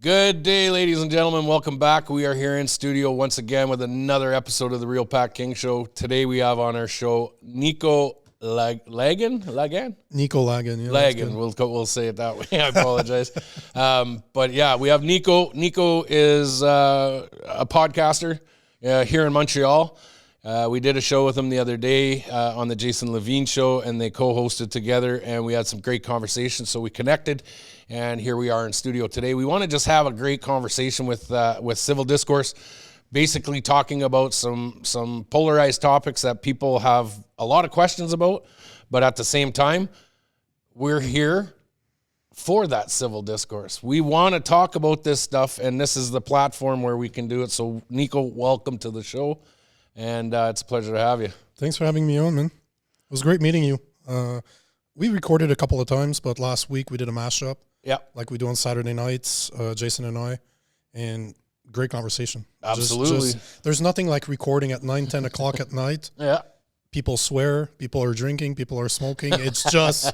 Good day, ladies and gentlemen. Welcome back. We are here in studio once again with another episode of the Real Pat King Show. Today we have on our show Nico Lagan? Nico Lagan. Yeah, Lagan. We'll say it that way. I apologize. But yeah, we have Nico. Nico is a podcaster here in Montreal. We did a show with him the other day on the Jason Levine show, and they co-hosted together, and we had some great conversations. So we connected, and here we are in studio today. We want to just have a great conversation with Civil Discourse, basically talking about some polarized topics that people have a lot of questions about, but at the same time, we're here for that civil discourse. We want to talk about this stuff, and this is the platform where we can do it. So, Nico, welcome to the show. And it's a pleasure to have you. Thanks for having me on, man. It was great meeting you. We recorded a couple of times, but last week we did a mashup. Yeah. Like we do on Saturday nights, Jason and I. And great conversation. Absolutely. There's nothing like recording at 9, 10 o'clock at night. Yeah. People swear, people are drinking, people are smoking. It's just...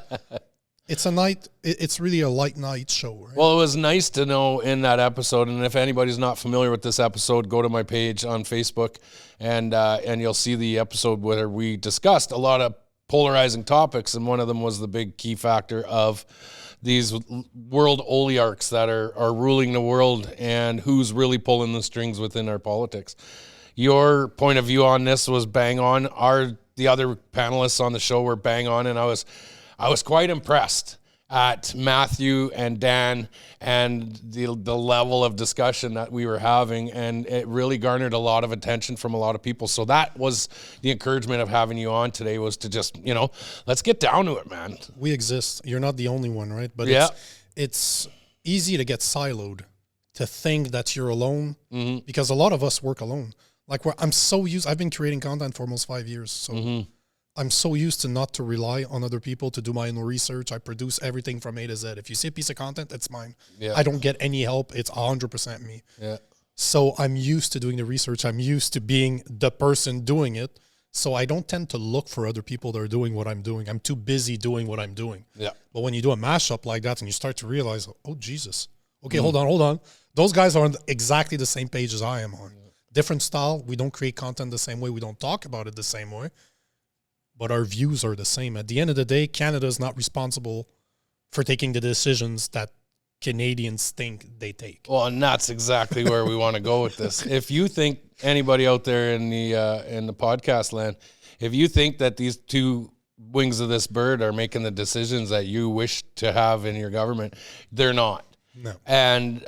It's a night. It's really a light night show, right? Well, it was nice to know in that episode, and if anybody's not familiar with this episode, go to my page on Facebook, and you'll see the episode where we discussed a lot of polarizing topics, and one of them was the big key factor of these world oligarchs that are ruling the world and who's really pulling the strings within our politics. Your point of view on this was bang on. The other panelists on the show were bang on, and I was quite impressed at Matthew and Dan and the level of discussion that we were having, and it really garnered a lot of attention from a lot of people. So that was the encouragement of having you on today, was to just, let's get down to it, man. We exist. You're not the only one, right? But yeah. It's easy to get siloed, to think that you're alone, because a lot of us work alone. Like I've been creating content for almost 5 years, so I'm so used to not to rely on other people to do my own research. I produce everything from A to Z. If you see a piece of content, it's mine. Yeah. I don't get any help. It's 100% me. Yeah. So I'm used to doing the research. I'm used to being the person doing it. So I don't tend to look for other people that are doing what I'm doing. I'm too busy doing what I'm doing. Yeah. But when you do a mashup like that and you start to realize, oh, Jesus. Okay, hold on. Those guys are on exactly the same page as I am on. Different style. We don't create content the same way. We don't talk about it the same way. But our views are the same. At the end of the day, Canada is not responsible for taking the decisions that Canadians think they take. Well, and that's exactly where we want to go with this. If you think, anybody out there in the podcast land, if you think that these two wings of this bird are making the decisions that you wish to have in your government, they're not. No. And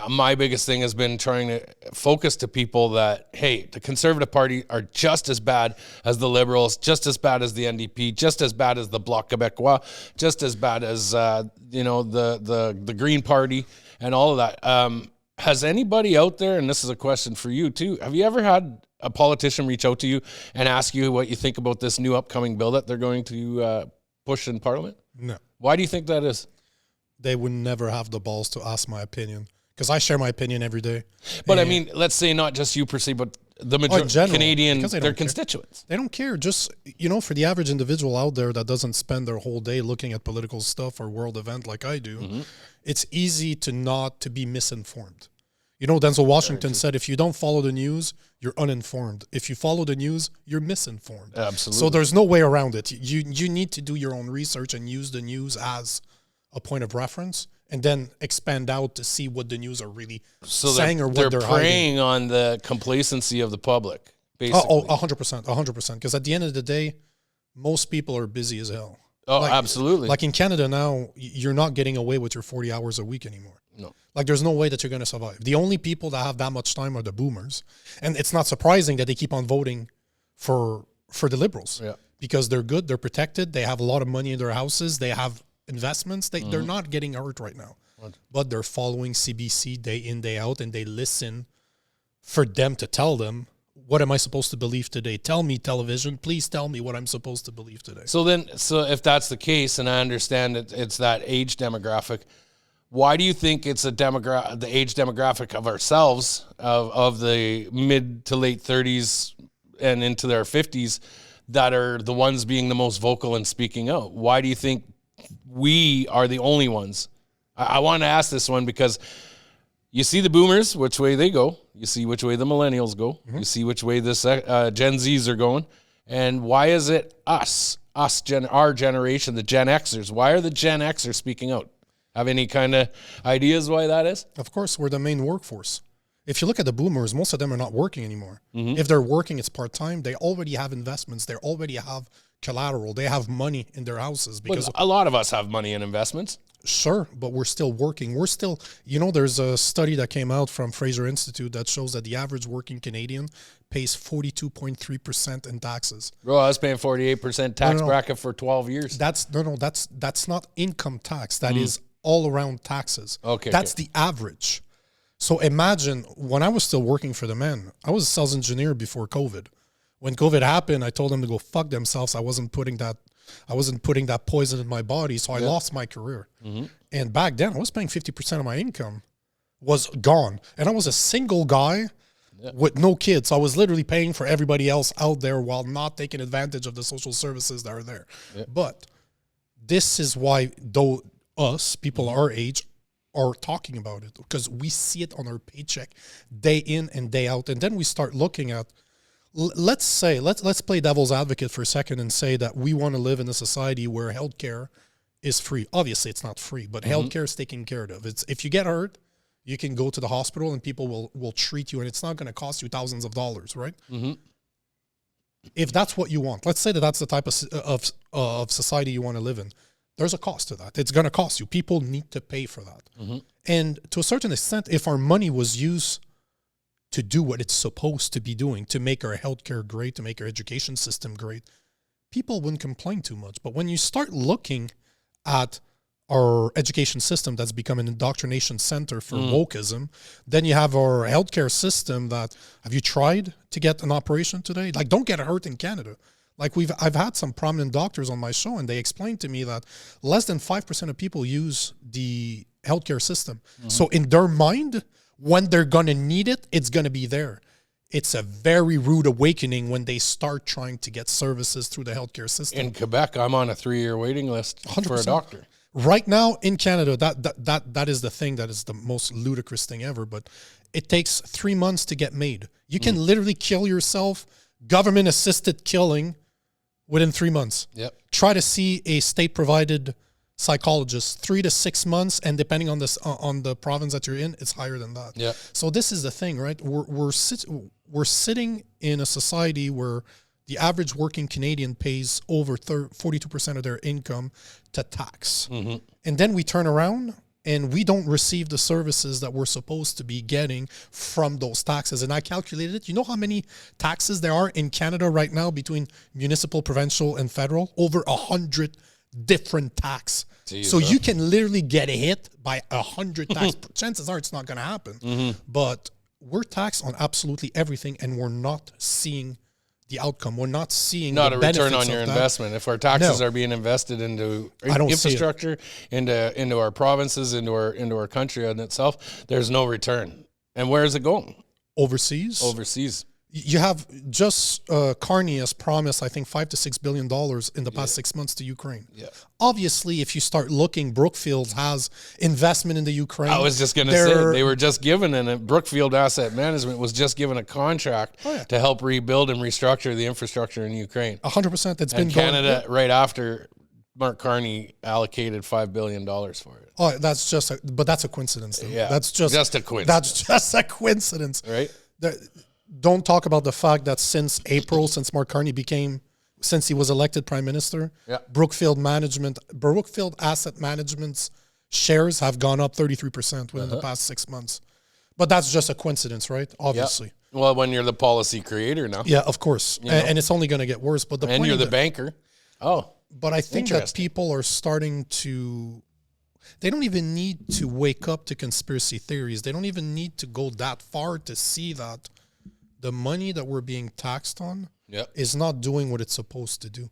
my biggest thing has been trying to focus to people that, hey, the Conservative Party are just as bad as the Liberals, just as bad as the NDP, just as bad as the Bloc Québécois, just as bad as the Green Party and all of that. Has anybody out there, and this is a question for you too, have you ever had a politician reach out to you and ask you what you think about this new upcoming bill that they're going to push in Parliament? No. Why do you think that is? They would never have the balls to ask my opinion, because I share my opinion every day. But I mean, let's say not just you per se, but the majority of Canadian, their constituents. They don't care. Just, for the average individual out there that doesn't spend their whole day looking at political stuff or world event like I do, it's easy to be misinformed. Denzel Washington said, if you don't follow the news, you're uninformed. If you follow the news, you're misinformed. Absolutely. So there's no way around it. You need to do your own research and use the news as a point of reference, and then expand out to see what the news are really saying or what they're preying hiding. On the complacency of the public, basically. Oh, 100%. Because at the end of the day, most people are busy as hell. Oh, absolutely. Like in Canada now, you're not getting away with your 40 hours a week anymore. No. Like there's no way that you're going to survive. The only people that have that much time are the boomers. And it's not surprising that they keep on voting for the Liberals. Yeah. Because they're good, they're protected, they have a lot of money in their houses, they have investments, they're not getting hurt right now. But they're following CBC day in, day out, and they listen for them to tell them, what am I supposed to believe today? Tell me, television, please tell me what I'm supposed to believe today. So if that's the case, and I understand it's that age demographic, why do you think it's the age demographic of ourselves, of the mid to late 30s and into their 50s, that are the ones being the most vocal and speaking out? Why do you think we are the only ones? I want to ask this one because you see the boomers, which way they go. You see which way the millennials go. You see which way this Gen Zs are going. And why is it our generation, the Gen Xers? Why are the Gen Xers speaking out? Have any kind of ideas why that is? Of course, we're the main workforce. If you look at the boomers, most of them are not working anymore. If they're working, it's part-time. They already have investments. They already have collateral. They have money in their houses. Because a lot of us have money in investments. Sure, but we're still working. We're still, there's a study that came out from Fraser Institute that shows that the average working Canadian pays 42.3% in taxes. Bro, I was paying 48% tax bracket for 12 years. That's not income tax. That is all around taxes. Okay. That's the average. So imagine when I was still working for the men, I was a sales engineer before COVID. When COVID happened, I told them to go fuck themselves. I wasn't putting that poison in my body, so I lost my career. And back then, I was paying 50% of my income was gone. And I was a single guy with no kids. So I was literally paying for everybody else out there while not taking advantage of the social services that are there. But this is why, though us, people our age, are talking about it, because we see it on our paycheck day in and day out. And then we start looking at, let's play devil's advocate for a second and say that we want to live in a society where healthcare is free. Obviously, it's not free, but healthcare is taken care of. It's if you get hurt, you can go to the hospital and people will treat you, and it's not going to cost you thousands of dollars, right? If that's what you want, let's say that that's the type of society you want to live in. There's a cost to that. It's going to cost you. People need to pay for that. And to a certain extent, if our money was used to do what it's supposed to be doing, to make our healthcare great, to make our education system great, people wouldn't complain too much. But when you start looking at our education system that's become an indoctrination center for wokeism, then you have our healthcare system that, have you tried to get an operation today? Like, don't get hurt in Canada. Like I've had some prominent doctors on my show, and they explained to me that less than 5% of people use the healthcare system. So in their mind, when they're going to need it, it's going to be there. It's a very rude awakening when they start trying to get services through the healthcare system. In Quebec, I'm on a 3-year waiting list 100%. For a doctor. Right now in Canada, that is the thing that is the most ludicrous thing ever, but it takes 3 months to get made. You can literally kill yourself, government-assisted killing, within 3 months. Try to see a state-provided psychologist, 3 to 6 months, and depending on the province that you're in, it's higher than that. So this is the thing, right? We're sitting in a society where the average working Canadian pays over 42% of their income to tax. And then we turn around and we don't receive the services that we're supposed to be getting from those taxes. And I calculated it. You know how many taxes there are in Canada right now between municipal, provincial, and federal? Over 100 different tax. So you can literally get hit by 100 tax. Chances are it's not going to happen. But we're taxed on absolutely everything, and we're not seeing the outcome. We're not seeing not the a benefits return on your investment. If our taxes are being invested into infrastructure, into our provinces, into our country in itself, there's no return. And where is it going? Overseas. You have just Carney has promised, I think, $5 to $6 billion in the past 6 months to Ukraine. Obviously, if you start looking, Brookfield has investment in the Ukraine. I was just going to say, they were just given, and Brookfield Asset Management was just given a contract to help rebuild and restructure the infrastructure in Ukraine. 100%. It's been Canada right after Mark Carney allocated $5 billion for it. Oh, that's a coincidence. Though. Yeah, that's just a coincidence. That's just a coincidence, right? Don't talk about the fact that since April, since Mark Carney since he was elected prime minister, Brookfield Asset Management's shares have gone up 33% within the past 6 months. But that's just a coincidence, right? Obviously. Well, when you're the policy creator now. Yeah, of course. And it's only going to get worse. But and you're the banker. Oh. But I think that people are starting to... They don't even need to wake up to conspiracy theories. They don't even need to go that far to see that the money that we're being taxed on is not doing what it's supposed to do.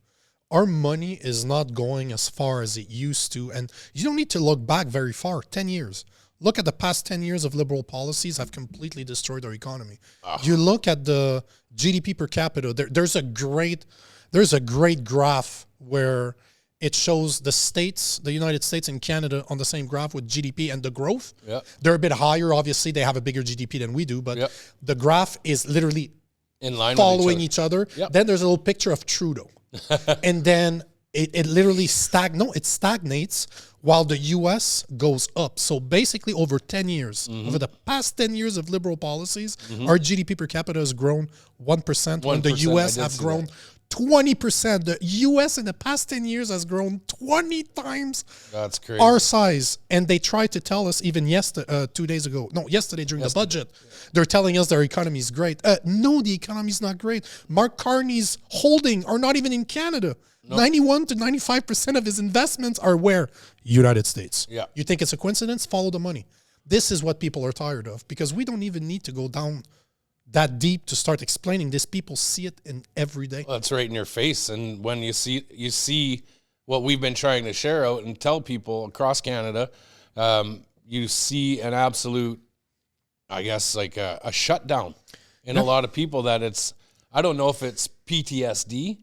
Our money is not going as far as it used to. And you don't need to look back very far, 10 years. Look at the past 10 years of liberal policies have completely destroyed our economy. You look at the GDP per capita, there's a great graph where it shows the states, the United States and Canada on the same graph with GDP and the growth. Yeah. They're a bit higher. Obviously, they have a bigger GDP than we do, but the graph is literally in line following with each other. Yep. Then there's a little picture of Trudeau. And then it literally stagnates while the U.S. goes up. So basically over 10 years, over the past 10 years of liberal policies, our GDP per capita has grown 1%, when the U.S. have grown 20%. The U.S. in the past 10 years has grown 20 times That's crazy. our size. And they tried to tell us even yesterday during the budget, they're telling us their economy is great. No, the economy is not great. Mark Carney's holding are not even in Canada. 91 to 95% of his investments are where? United States. Yeah. You think it's a coincidence? Follow the money. This is what people are tired of, because we don't even need to go down that deep to start explaining this. People see it in every day. Well, that's right in your face. And when you see what we've been trying to share out and tell people across Canada, you see an absolute, I guess, like a shutdown in a lot of people, that it's, I don't know if it's PTSD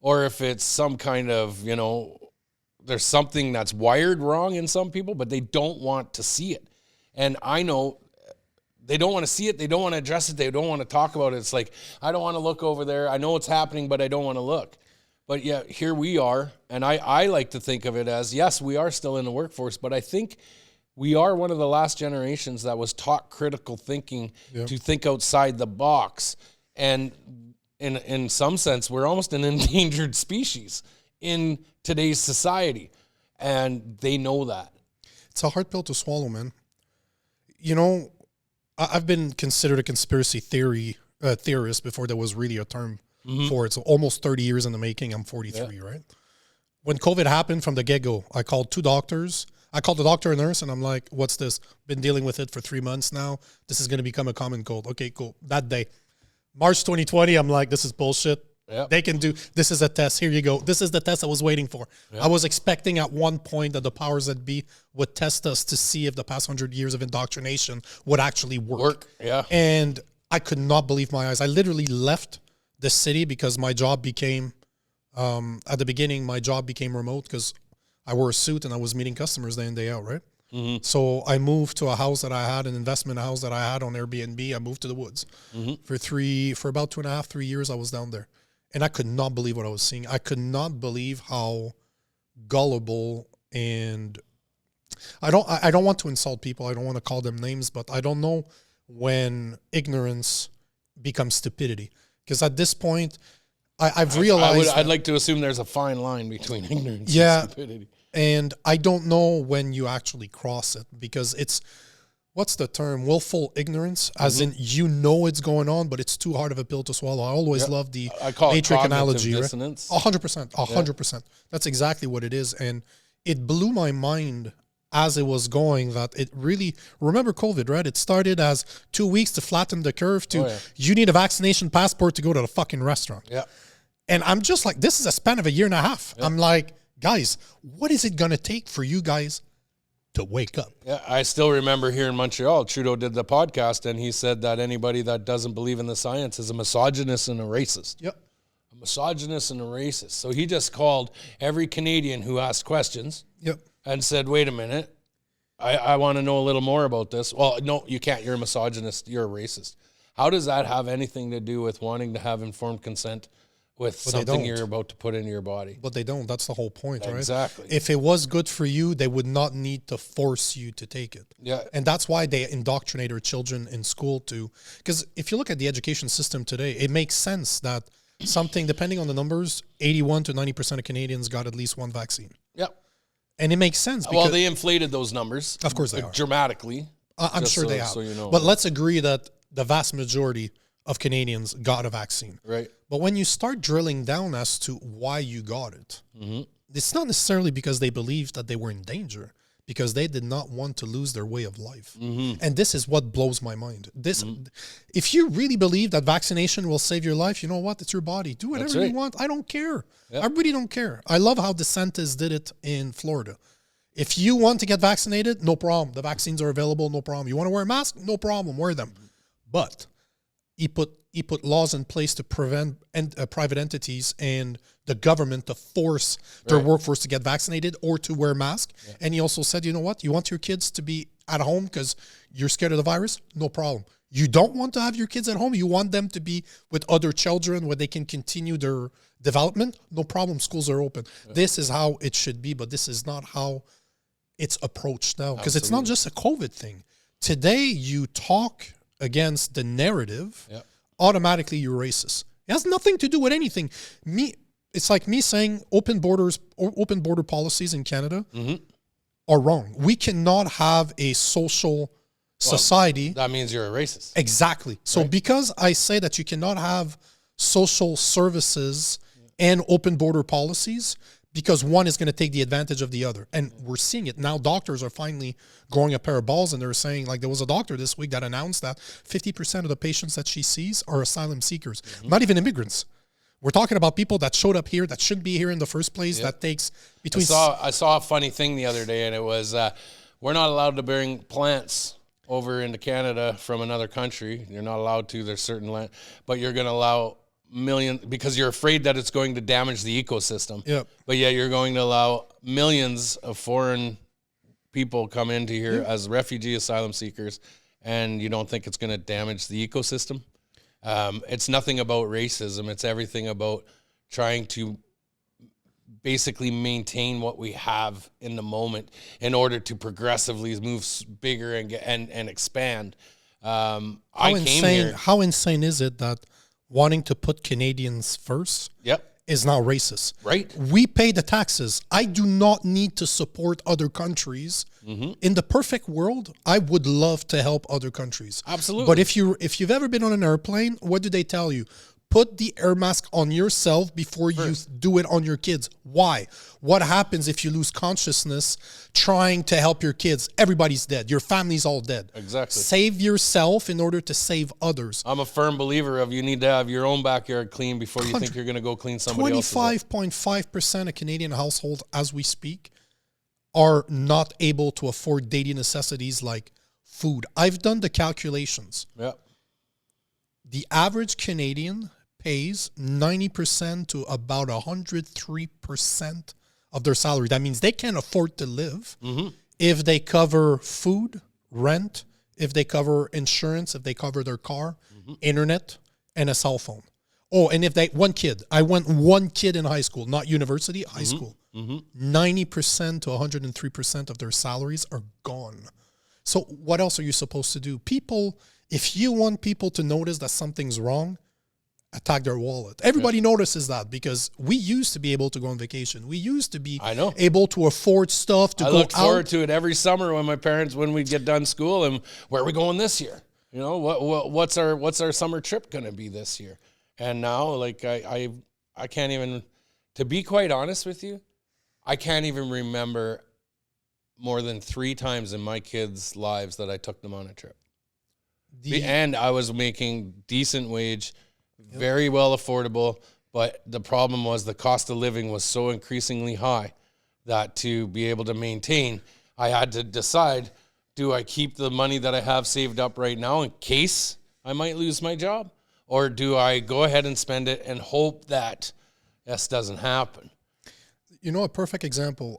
or if it's some kind of, there's something that's wired wrong in some people, but they don't want to see it. And I know they don't want to see it. They don't want to address it. They don't want to talk about it. It's like, I don't want to look over there. I know it's happening, but I don't want to look. But yeah, here we are. And I like to think of it as, yes, we are still in the workforce, but I think we are one of the last generations that was taught critical thinking, to think outside the box. And in some sense, we're almost an endangered species in today's society. And they know that. It's a hard pill to swallow, man. I've been considered a conspiracy theorist before there was really a term for it. So almost 30 years in the making. I'm 43, right? When COVID happened from the get-go, I called two doctors. I called the doctor and nurse, and I'm like, what's this? Been dealing with it for 3 months now. This is going to become a common cold. Okay, cool. That day, March 2020, I'm like, this is bullshit. Yep. They can do, this is a test. Here you go. This is the test I was waiting for. Yep. I was expecting at one point that the powers that be would test us to see if the past 100 years of indoctrination would actually work. Yeah. And I could not believe my eyes. I literally left the city because my job became, at the beginning, my job became remote because I wore a suit and I was meeting customers day in, day out, right? Mm-hmm. So I moved to a house that I had, an investment house that I had on Airbnb. I moved to the woods. For about 2.5, 3 years, I was down there. And I could not believe what I was seeing. I could not believe how gullible, and I don't want to insult people. I don't want to call them names, but I don't know when ignorance becomes stupidity. Because at this point, I've realized... I'd like to assume there's a fine line between ignorance and stupidity. And I don't know when you actually cross it, because it's... What's the term? Willful ignorance, as in it's going on, but it's too hard of a pill to swallow. I always love the matrix analogy. Dissonance. 100%. 100%. That's exactly what it is. And it blew my mind as it was going that it really... Remember COVID, right? It started as 2 weeks to flatten the curve to you need a vaccination passport to go to the fucking restaurant. Yeah. And I'm just like, this is a span of 1.5 years. Yeah. I'm like, guys, what is it going to take for you guys to wake up? Yeah, I still remember here in Montreal, Trudeau did the podcast, and he said that anybody that doesn't believe in the science is a misogynist and a racist. Yep. A misogynist and a racist. So he just called every Canadian who asked questions and said, wait a minute, I want to know a little more about this. Well, no, you can't. You're a misogynist. You're a racist. How does that have anything to do with wanting to have informed consent with something you're about to put into your body? But they don't. That's the whole point, right? Exactly. If it was good for you, they would not need to force you to take it. Yeah. And that's why they indoctrinate our children in school too. Because if you look at the education system today, it makes sense that something, depending on the numbers, 81 to 90% of Canadians got at least one vaccine. Yep. And it makes sense. Well, they inflated those numbers. Of course they are. Dramatically. I'm sure they have. So but let's agree that the vast majority of Canadians got a vaccine. Right. But when you start drilling down as to why you got it, it's not necessarily because they believed that they were in danger, because they did not want to lose their way of life. And this is what blows my mind. If you really believe that vaccination will save your life, you know what? It's your body. Do whatever you want. I don't care. Yep. I really don't care. I love how DeSantis did it in Florida. If you want to get vaccinated, no problem. The vaccines are available, no problem. You want to wear a mask? No problem. Wear them. But he he put laws in place to prevent private entities and the government to force their workforce to get vaccinated or to wear masks. Yeah. And he also said, you know what? You want your kids to be at home because you're scared of the virus? No problem. You don't want to have your kids at home? You want them to be with other children where they can continue their development? No problem. Schools are open. Yeah. This is how it should be, but this is not how it's approached now. Because it's not just a COVID thing. Today, you talk against the narrative, automatically you're racist. It has nothing to do with anything. It's like me saying open border policies in Canada are wrong. We cannot have a social society. That means you're a racist. Exactly. So because I say that you cannot have social services and open border policies, because one is going to take the advantage of the other. And we're seeing it. Now doctors are finally growing a pair of balls, and they're saying, like, there was a doctor this week that announced that 50% of the patients that she sees are asylum seekers, not even immigrants. We're talking about people that showed up here that shouldn't be here in the first place. That takes between... I saw a funny thing the other day, and it was, we're not allowed to bring plants over into Canada from another country. You're not allowed to. There's certain land, but you're going to allow millions because you're afraid that it's going to damage the ecosystem. Yep. But yeah, you're going to allow millions of foreign people come into here as refugee asylum seekers, and you don't think it's going to damage the ecosystem? It's nothing about racism. It's everything about trying to basically maintain what we have in the moment in order to progressively move bigger and expand. How insane is it that wanting to put Canadians first is now racist? Right. We pay the taxes. I do not need to support other countries. In the perfect world, I would love to help other countries. Absolutely. But if you've ever been on an airplane, what do they tell you? Put the air mask on yourself before you do it on your kids. Why? What happens if you lose consciousness trying to help your kids? Everybody's dead. Your family's all dead. Exactly. Save yourself in order to save others. I'm a firm believer of you need to have your own backyard clean before you think you're going to go clean somebody else's. 25.5% of Canadian households, as we speak, are not able to afford daily necessities like food. I've done the calculations. Yeah. The average Canadian pays 90% to about 103% of their salary. That means they can't afford to live if they cover food, rent, if they cover insurance, if they cover their car, internet, and a cell phone. Oh, and if they, one kid in high school, not university, high school. 90% to 103% of their salaries are gone. So what else are you supposed to do? If you want people to notice that something's wrong, attack their wallet. Everybody notices that because we used to be able to go on vacation. We used to be able to afford stuff to go out. I looked forward to it every summer when we'd get done school and where are we going this year? You know, what's our summer trip going to be this year? And now, like, I can't even, to be quite honest with you, I can't even remember more than 3 times in my kids' lives that I took them on a trip. And I was making decent wage, very well affordable, but the problem was the cost of living was so increasingly high that to be able to maintain, I had to decide, do I keep the money that I have saved up right now in case I might lose my job? Or do I go ahead and spend it and hope that this doesn't happen? You know, a perfect example.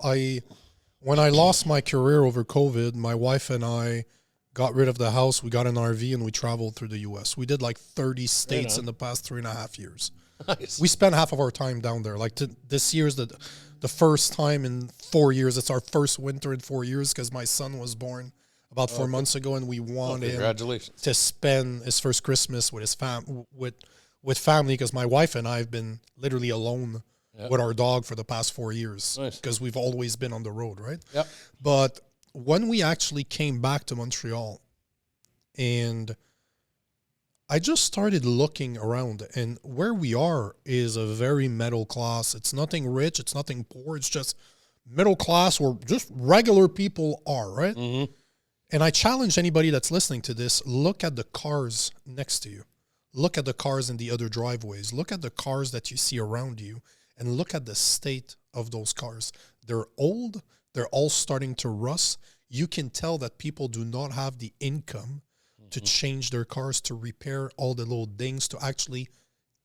When I lost my career over COVID, my wife and I got rid of the house, we got an RV, and we traveled through the U.S. We did like 30 states in the past 3.5 years. Nice. We spent half of our time down there. Like this year's the first time in 4 years. It's our first winter in 4 years because my son was born about 4 months ago, and we wanted him to spend his first Christmas with his with family because my wife and I have been literally alone with our dog for the past 4 years because we've always been on the road, right? Yep. But when we actually came back to Montreal, and I just started looking around, and where we are is a very middle class. It's nothing rich. It's nothing poor. It's just middle class where just regular people are, right? Mm-hmm. And I challenge anybody that's listening to this, look at the cars next to you. Look at the cars in the other driveways. Look at the cars that you see around you, and look at the state of those cars. They're old. They're all starting to rust. You can tell that people do not have the income to change their cars, to repair all the little dings, to actually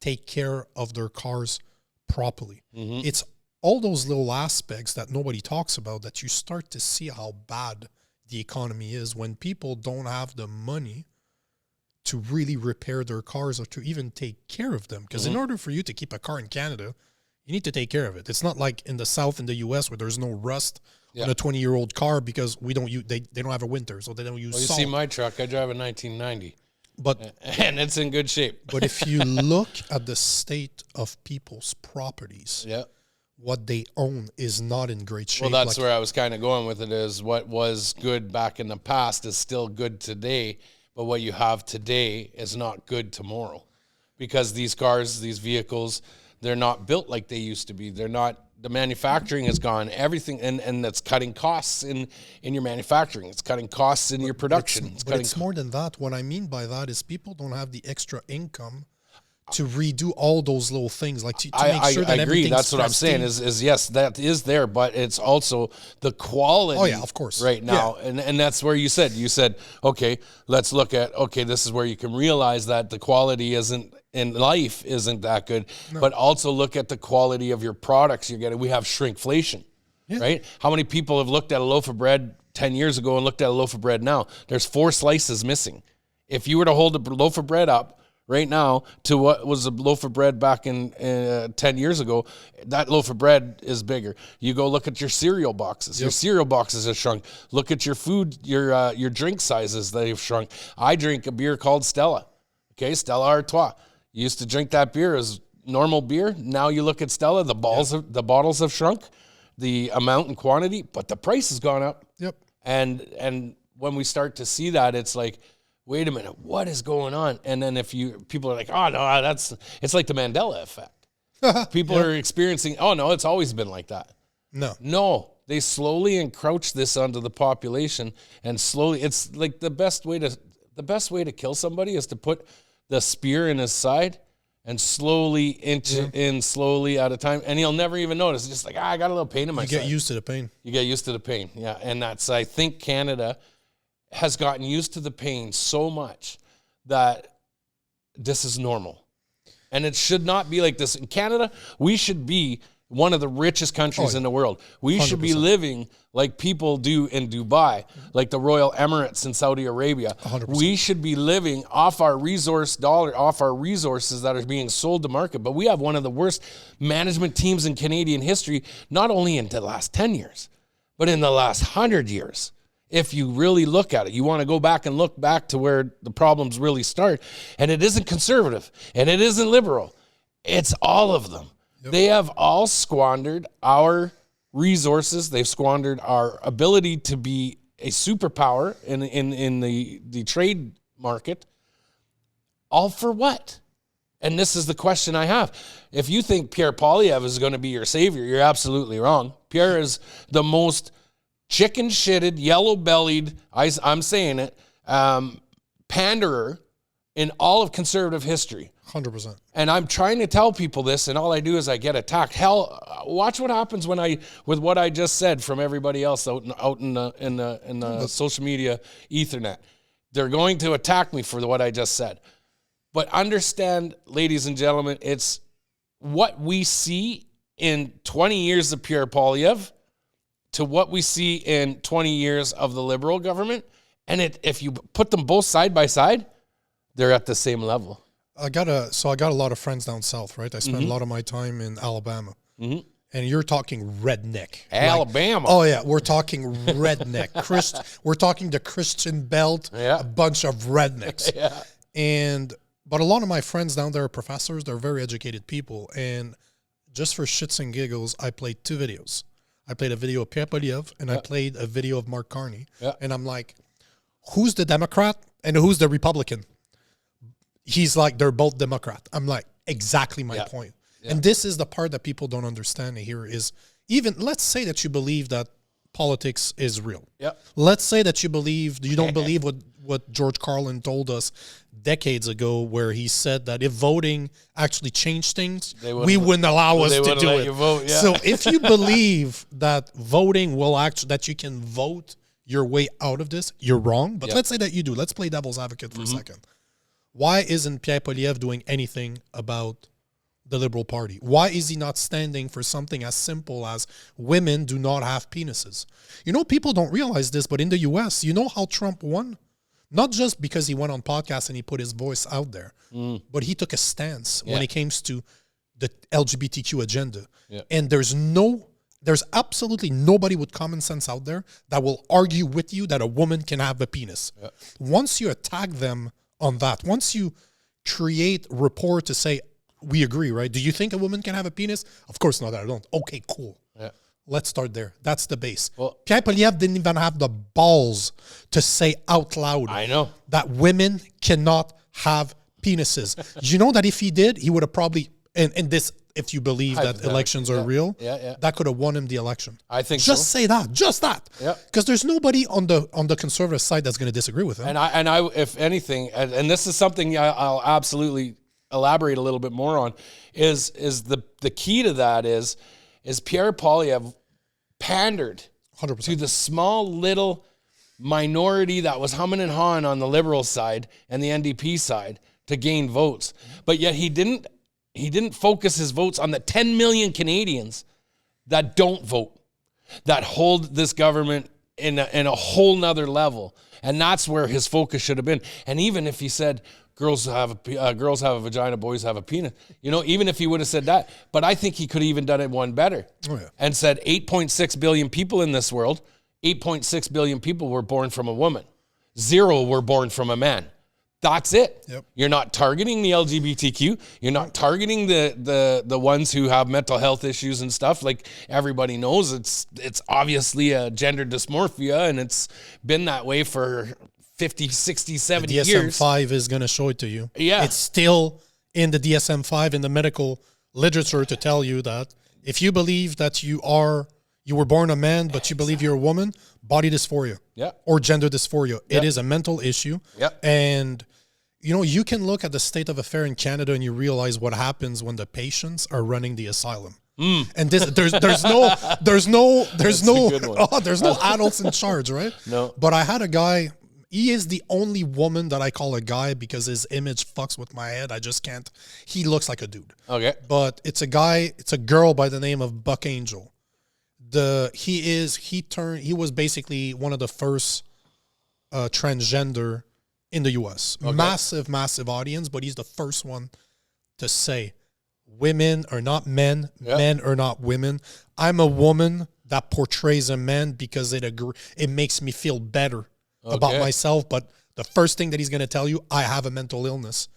take care of their cars properly. It's all those little aspects that nobody talks about that you start to see how bad the economy is when people don't have the money to really repair their cars or to even take care of them. Because in order for you to keep a car in Canada, you need to take care of it. It's not like in the South, in the U.S., where there's no rust on a 20-year-old car because we don't use, they don't have a winter, so they don't use salt. You see my truck, I drive a 1990. But and it's in good shape. But if you look at the state of people's properties, what they own is not in great shape. Well, that's where I was kind of going with it, is what was good back in the past is still good today, but what you have today is not good tomorrow. Because these cars, these vehicles, they're not built like they used to be. They're not, the manufacturing is gone, everything, and that's cutting costs in your manufacturing. It's cutting costs in your production. But it's more than that. What I mean by that is people don't have the extra income to redo all those little things, like to make sure that I agree. That's what I'm saying is yes, that is there, but it's also the quality. Oh yeah, of course. Right now, and that's where you said, okay, let's look at, this is where you can realize that the quality isn't in life isn't that good, but also look at the quality of your products you're getting. We have shrinkflation, right? How many people have looked at a loaf of bread 10 years ago and looked at a loaf of bread now? There's 4 slices missing. If you were to hold a loaf of bread up right now to what was a loaf of bread back in 10 years ago, that loaf of bread is bigger. You go look at your cereal boxes. Your cereal boxes have shrunk. Look at your food, your drink sizes, they've shrunk. I drink a beer called Stella. Okay, Stella Artois. You used to drink that beer as normal beer. Now you look at Stella, the bottles have shrunk, the amount and quantity, but the price has gone up. Yep. And when we start to see that, it's like, wait a minute, what is going on? And then people are like, oh no, it's like the Mandela effect. People are experiencing, oh no, it's always been like that. No, they slowly encroach this onto the population, and slowly, it's like the best way to kill somebody is to put the spear in his side and slowly inch it in slowly at a time, and he'll never even notice. It's just like, I got a little pain in my side. You get used to the pain. You get used to the pain, yeah. And I think Canada has gotten used to the pain so much that this is normal. And it should not be like this. In Canada, we should be one of the richest countries in the world. We 100%. Should be living like people do in Dubai, like the Royal Emirates in Saudi Arabia. 100%. We should be living off our resources that are being sold to market. But we have one of the worst management teams in Canadian history, not only in the last 10 years, but in the last 100 years. If you really look at it, you want to go back and look back to where the problems really start. And it isn't conservative and it isn't liberal. It's all of them. Yep. They have all squandered our resources. They've squandered our ability to be a superpower in the trade market. All for what? And this is the question I have. If you think Pierre Poilievre is going to be your savior, you're absolutely wrong. Pierre is the most chicken-shitted, yellow-bellied, I'm saying it, panderer in all of conservative history. 100%. And I'm trying to tell people this, and all I do is I get attacked. Hell, watch what happens with what I just said from everybody else out in the social media ethernet. They're going to attack me for what I just said. But understand, ladies and gentlemen, it's what we see in 20 years of Pierre Poilievre to what we see in 20 years of the Liberal government. And if you put them both side by side, they're at the same level. I got a lot of friends down south, right? I spent a lot of my time in Alabama. And you're talking redneck. Alabama. Oh, yeah. We're talking redneck. We're talking the Christian Belt, a bunch of rednecks. But a lot of my friends down there are professors. They're very educated people. And just for shits and giggles, I played 2 videos. I played a video of Pierre Poilievre, and I played a video of Mark Carney. And I'm like, who's the Democrat and who's the Republican? He's like, they're both Democrat. I'm like, exactly my point. And this is the part that people don't understand here is, even, let's say that you believe that politics is real. Let's say that you don't believe what George Carlin told us decades ago, where he said that if voting actually changed things, we wouldn't allow us to do it. Vote, So if you believe that voting will actually, that you can vote your way out of this, you're wrong. But Yep. let's say that you do. Let's play devil's advocate for a second. Why isn't Pierre Poilievre doing anything about the Liberal Party? Why is he not standing for something as simple as women do not have penises? You know, people don't realize this, but in the U.S., you know how Trump won? Not just because he went on podcasts and he put his voice out there, but he took a stance when it comes to the LGBTQ agenda. Yeah. And there's absolutely nobody with common sense out there that will argue with you that a woman can have a penis. Yeah. Once you attack them on that, once you create rapport to say, we agree, right? Do you think a woman can have a penis? Of course not, I don't. Okay, cool. Yeah. Let's start there. That's the base. Well, Pierre Poilievre didn't even have the balls to say out loud I know. that women cannot have penises. You know that if he did, he would have probably, and this, if you believe that elections are real, that could have won him the election. I think just say that, just that. Yeah. Because there's nobody on the conservative side that's going to disagree with him. And I, if anything, and this is something I'll absolutely elaborate a little bit more on, is the key to that is Pierre Poilievre pandered 100%. to the small little minority that was humming and hawing on the Liberal side and the NDP side to gain votes. But yet he didn't focus his votes on the 10 million Canadians that don't vote, that hold this government in a whole nother level. And that's where his focus should have been. And even if he said girls have a vagina, boys have a penis, even if he would have said that, but I think he could have even done it one better and said 8.6 billion people in this world, 8.6 billion people were born from a woman. 0 were born from a man. That's it. Yep. You're not targeting the LGBTQ. You're not targeting the ones who have mental health issues and stuff. Like everybody knows, it's obviously a gender dysmorphia, and it's been that way for 50, 60, 70 years. DSM-5 is going to show it to you. Yeah. It's still in the DSM-5 in the medical literature to tell you that if you believe that you were born a man, but you believe you're a woman, body dysphoria or gender dysphoria. It is a mental issue. And, you can look at the state of affair in Canada and you realize what happens when the patients are running the asylum. And there's no adults in charge, right? No. But I had a guy, he is the only woman that I call a guy because his image fucks with my head. I just can't. He looks like a dude. Okay. But it's a girl by the name of Buck Angel. He was basically one of the first transgender in the US. Okay. Massive audience, but he's the first one to say women are not men, men are not women. I'm a woman that portrays a man because it makes me feel better about myself. But the first thing that he's going to tell you, I have a mental illness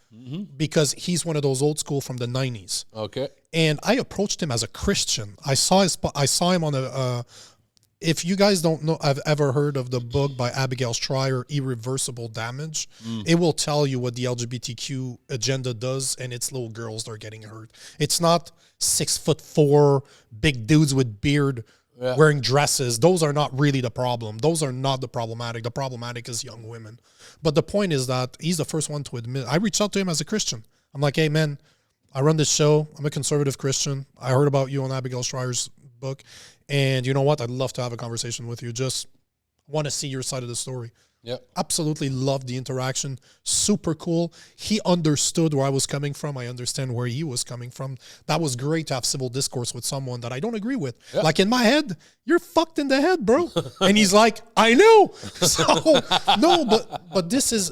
because he's one of those old school from the 90s. Okay. And I approached him as a Christian. I saw him on if you guys don't know, I've ever heard of the book by Abigail Stryer, Irreversible Damage. It will tell you what the LGBTQ agenda does, and it's little girls that are getting hurt. It's not 6'4" big dudes with beard wearing dresses. Those are not really the problem. Those are not the problematic. The problematic is young women. But the point is that he's the first one to admit. I reached out to him as a Christian. I'm like, hey, man, I run this show. I'm a conservative Christian. I heard about you on Abigail Strier's book. And you know what? I'd love to have a conversation with you. Just want to see your side of the story. Yeah. Absolutely loved the interaction. Super cool. He understood where I was coming from. I understand where he was coming from. That was great to have civil discourse with someone that I don't agree with. Yeah. Like in my head, you're fucked in the head, bro. And he's like, I know. So no, but this is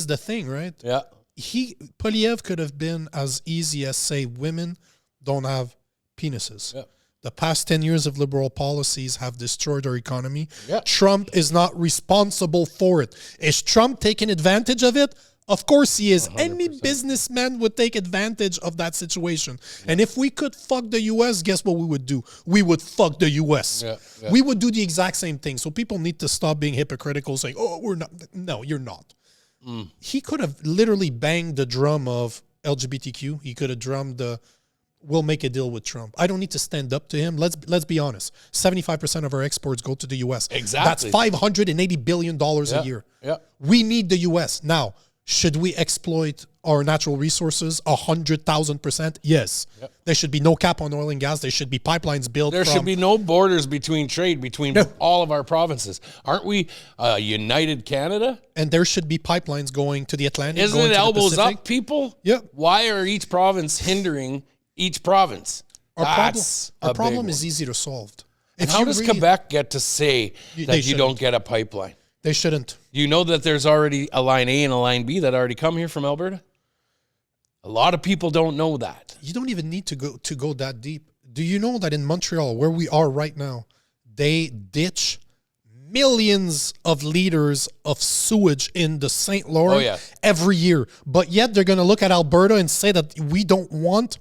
the thing, right? Yeah. Poilievre could have been as easy as say women don't have penises. Yeah. The past 10 years of liberal policies have destroyed our economy. Yeah. Trump is not responsible for it. Is Trump taking advantage of it? Of course he is. 100%. Any businessman would take advantage of that situation. Yeah. And if we could fuck the U.S., guess what we would do? We would fuck the U.S. Yeah. Yeah. We would do the exact same thing. So people need to stop being hypocritical, saying, oh, we're not. No, you're not. He could have literally banged the drum of LGBTQ. He could have drummed the... We'll make a deal with Trump. I don't need to stand up to him. Let's be honest. 75% of our exports go to the U.S. Exactly. That's $580 billion a year. Yeah. We need the U.S. Now, should we exploit our natural resources 100,000%? Yes. Yep. There should be no cap on oil and gas. There should be pipelines built. There should be no borders between trade between all of our provinces. Aren't we united Canada? And there should be pipelines going to the Atlantic. Isn't going it to elbows the Pacific. up, people? Yep. Why are each province hindering each province? Our Our problem is easy to solve. And how does Quebec get to say that you don't get a pipeline? They shouldn't. You know that there's already a line A and a line B that already come here from Alberta? A lot of people don't know that. You don't even need to go that deep. Do you know that in Montreal, where we are right now, they ditch millions of liters of sewage in the St. Lawrence every year? But yet they're going to look at Alberta and say that we don't want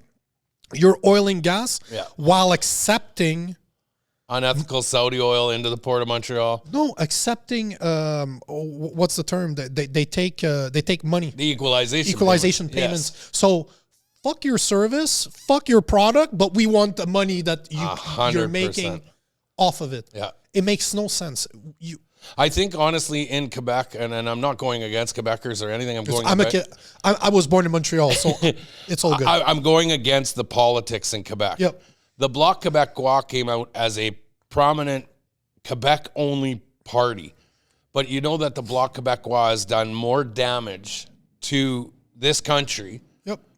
your oil and gas while accepting unethical Saudi oil into the port of Montreal. No, accepting what's the term? They take money. The equalization payments. Yes. So fuck your service, fuck your product, but we want the money that you're making off of it. Yeah. It makes no sense. I think honestly in Quebec, and I'm not going against Quebecers or anything. I was born in Montreal, so it's all good. I'm going against the politics in Quebec. Yep. The Bloc Québécois came out as a prominent Quebec-only party. But you know that the Bloc Québécois has done more damage to this country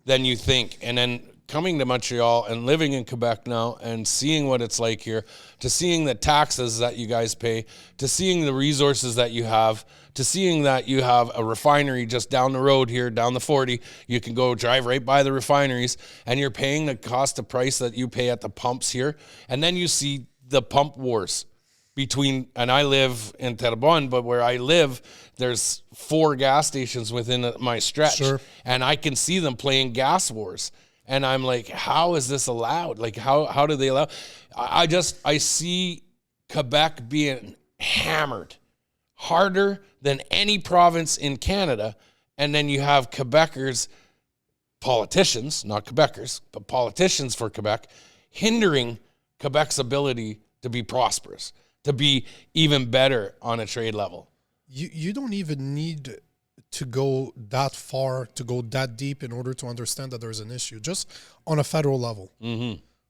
than you think. And then coming to Montreal and living in Quebec now and seeing what it's like here, to seeing the taxes that you guys pay, to seeing the resources that you have, to seeing that you have a refinery just down the road here, down the 40, you can go drive right by the refineries and you're paying the cost of price that you pay at the pumps here. And then you see the pump wars between, and I live in Terrebonne, but where I live, there's 4 gas stations within my stretch. Sure. And I can see them playing gas wars. And I'm like, how is this allowed? Like, how do they allow? I see Quebec being hammered harder than any province in Canada. And then you have Quebecers, politicians, not Quebecers, but politicians for Quebec, hindering Quebec's ability to be prosperous, to be even better on a trade level. You don't even need to go that far, to go that deep in order to understand that there's an issue. Just on a federal level,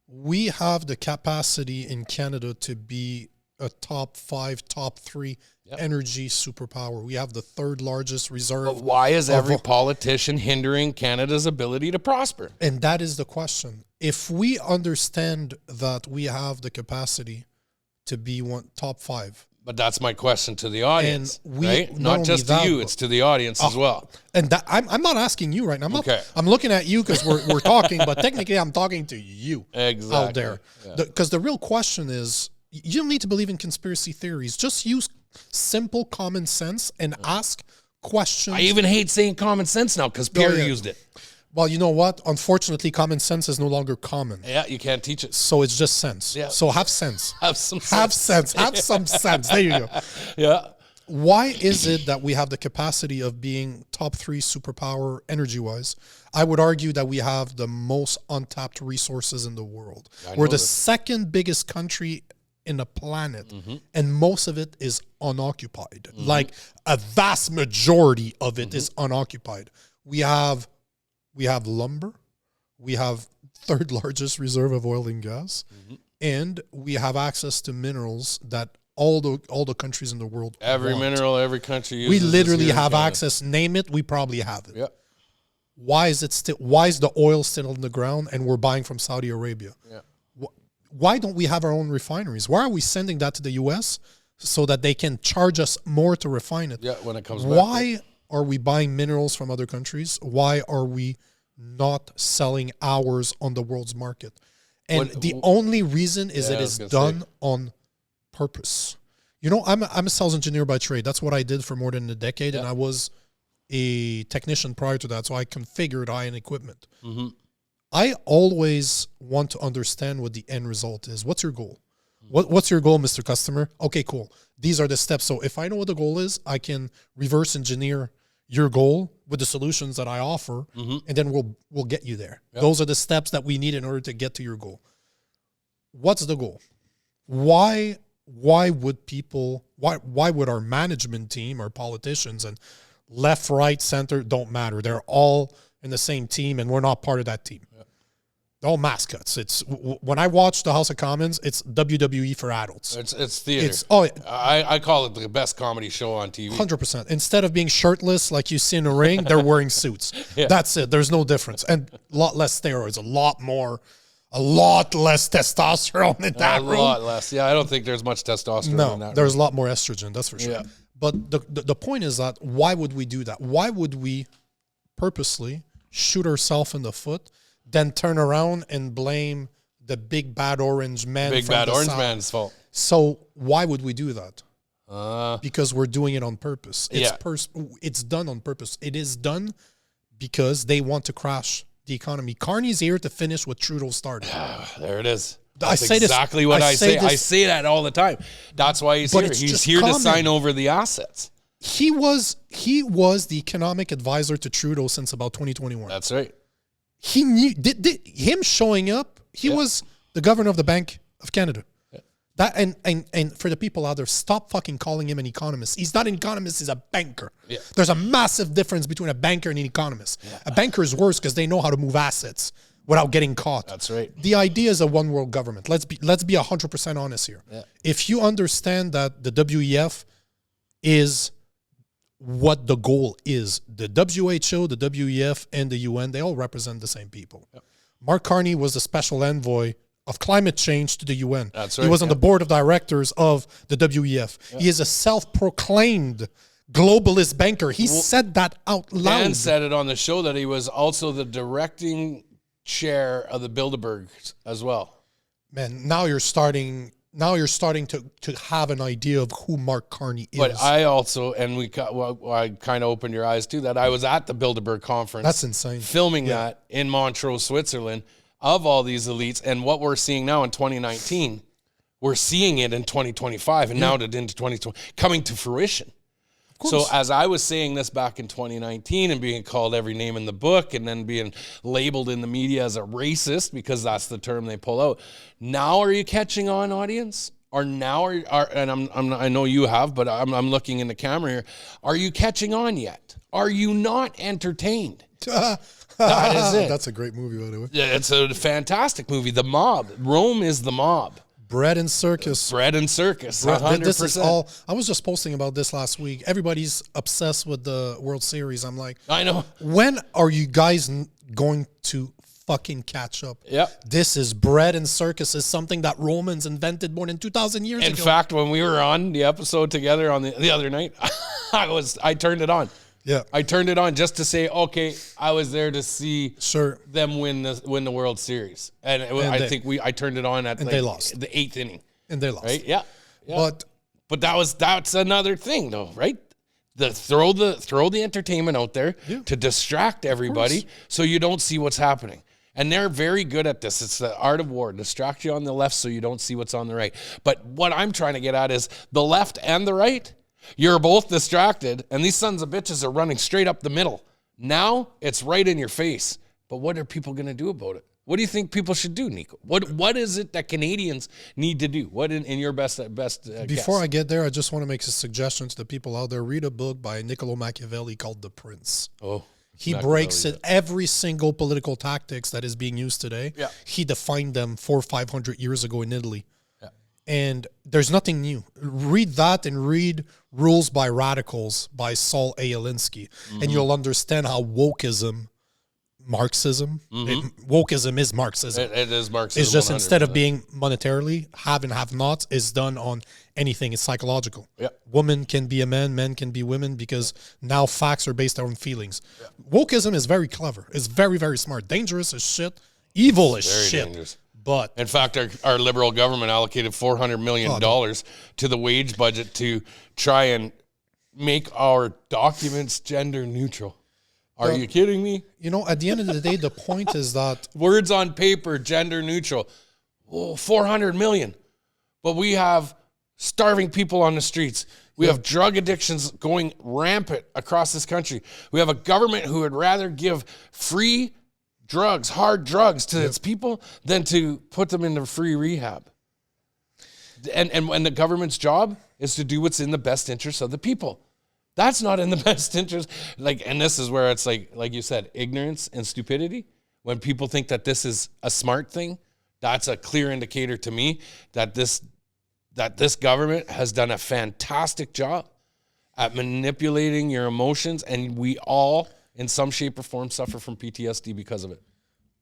we have the capacity in Canada to be a top 5, top 3 energy superpower. We have the 3rd largest reserve. But why is every politician hindering Canada's ability to prosper? And that is the question. If we understand that we have the capacity to be top 5, but that's my question to the audience, and right? Not just to you, it's to the audience as well. And that, I'm not asking you right now. I'm looking at you because we're talking, but technically I'm talking to you out there. Because the real question is, you don't need to believe in conspiracy theories. Just use simple common sense and ask questions. I even hate saying common sense now because Pierre used it. Well, you know what? Unfortunately, common sense is no longer common. Yeah, you can't teach it. So it's just sense. Yeah. So have sense. Have some sense. Have sense. Have some sense. There you go. Yeah. Why is it that we have the capacity of being top 3 superpower energy-wise? I would argue that we have the most untapped resources in the world. We're the 2nd biggest country in the planet, and most of it is unoccupied. Like a vast majority of it is unoccupied. We have lumber, we have 3rd largest reserve of oil and gas, and we have access to minerals that all the countries in the world want. Mineral every country uses. We literally have access. Name it, we probably have it. Yeah. Why is the oil still in the ground and we're buying from Saudi Arabia? Yeah. Why don't we have our own refineries? Why are we sending that to the U.S. so that they can charge us more to refine it? Yeah, when it comes back. Why are we buying minerals from other countries? Why are we not selling ours on the world's market? And the only reason is it is done on purpose. You know, I'm a sales engineer by trade. That's what I did for more than a decade, and I was a technician prior to that, so I configured high-end equipment. I always want to understand what the end result is. What's your goal? What's your goal, Mr. Customer? Okay, cool. These are the steps. So if I know what the goal is, I can reverse engineer your goal with the solutions that I offer, and then we'll get you there. Those are the steps that we need in order to get to your goal. What's the goal? Why would our management team, our politicians, and left, right, center, don't matter. They're all in the same team, and we're not part of that team. Yeah. They're all mascots. It's when I watch the House of Commons, it's WWE for adults. It's theater. I call it the best comedy show on TV. 100%. Instead of being shirtless like you see in the ring, they're wearing suits. Yeah. That's it. There's no difference, and a lot less steroids, a lot less testosterone in that room. A lot less. Yeah, I don't think there's much testosterone in that room. There's a lot more estrogen, that's for sure. Yeah. But the point is that why would we do that? Why would we purposely shoot ourselves in the foot, then turn around and blame the big bad orange man? Big bad orange man's fault. So why would we do that? Because we're doing it on purpose. It's done on purpose. It is done because they want to crash the economy. Carney's here to finish what Trudeau started. There it is. That's exactly what I say. I say that all the time. That's why he's here. He's here to sign over the assets. He was the economic advisor to Trudeau since about 2021. That's right. He knew him showing up. He was the governor of the Bank of Canada. That and for the people out there, stop fucking calling him an economist. He's not an economist, he's a banker. Yeah. There's a massive difference between a banker and an economist. Yeah. A banker is worse because they know how to move assets without getting caught. That's right. The idea is a one world government. Let's be 100% honest here. Yeah. If you understand that the WEF is what the goal is, the WHO, the WEF, and the UN, they all represent the same people. Yep. Mark Carney was the special envoy of climate change to the UN. That's right. He was on the board of directors of the WEF. He is a self-proclaimed globalist banker. He said that out loud. And said it on the show that he was also the directing chair of the Bilderberg as well. Man, now you're starting to have an idea of who Mark Carney is. But I also, and I kind of opened your eyes to that. I was at the Bilderberg conference. That's insane. Filming that in Montreux, Switzerland, of all these elites. And what we're seeing now in 2019, we're seeing it in 2025 and now into 2020, coming to fruition. So as I was saying this back in 2019 and being called every name in the book and then being labeled in the media as a racist because that's the term they pull out. Now are you catching on, audience? Or now I know you have, but I'm looking in the camera here. Are you catching on yet? Are you not entertained? That is it. That's a great movie, by the way. Yeah, it's a fantastic movie. The Mob. Rome is the mob. Bread and circus. 100%. This is all. I was just posting about this last week. Everybody's obsessed with the World Series. I'm like, I know. When are you guys going to fucking catch up? Yeah. This is bread and circus. Is something that Romans invented more than 2,000 years ago. In fact, when we were on the episode together on the other night, I turned it on. Yeah, I turned it on just to say, okay, I was there to see them win the World Series, and I think I turned it on at they lost the 8th inning, and they lost. Right? Yeah. But that's another thing, though, right? Throw the entertainment out there to distract everybody, so you don't see what's happening. And they're very good at this. It's the art of war. Distract you on the left so you don't see what's on the right. But what I'm trying to get at is the left and the right. You're both distracted, and these sons of bitches are running straight up the middle. Now it's right in your face. But what are people going to do about it? What do you think people should do, Nico? What is it that Canadians need to do? What in your best Before guess? I get there, I just want to make a suggestion to the people out there. Read a book by Niccolo Machiavelli called The Prince. Oh, he breaks it. Every single political tactics that is being used today, he defined them 400 or 500 years ago in Italy. And there's nothing new. Read that and read Rules by Radicals by Saul A. Alinsky, and you'll understand how wokeism, Marxism, wokeism is Marxism. It is Marxism. It's just 100%. Instead of being monetarily, have and have nots is done on anything. It's psychological. Yeah. Woman can be a man, men can be women, because now facts are based on feelings. Yeah. Wokeism is very clever. It's very, very smart. Dangerous as shit. Evil as shit. Dangerous. But in fact, our liberal government allocated $400 million to the wage budget to try and make our documents gender neutral. Are you kidding me? You know, at the end of the day, the point is that words on paper, gender neutral. Oh, 400 million. But we have starving people on the streets. We have drug addictions going rampant across this country. We have a government who would rather give free drugs, hard drugs to its people than to put them into free rehab. And the government's job is to do what's in the best interest of the people. That's not in the best interest. Like, and this is where it's like you said, ignorance and stupidity. When people think that this is a smart thing, that's a clear indicator to me that this government has done a fantastic job at manipulating your emotions, and we all, in some shape or form, suffer from PTSD because of it.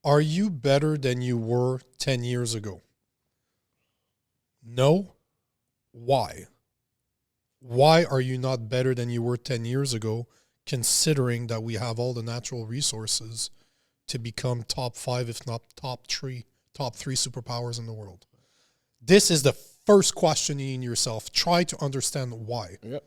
Are you better than you were 10 years ago? No. Why? Why are you not better than you were 10 years ago, considering that we have all the natural resources to become top 5, if not top 3 superpowers in the world? This is the first question you need yourself. Try to understand why. Yep.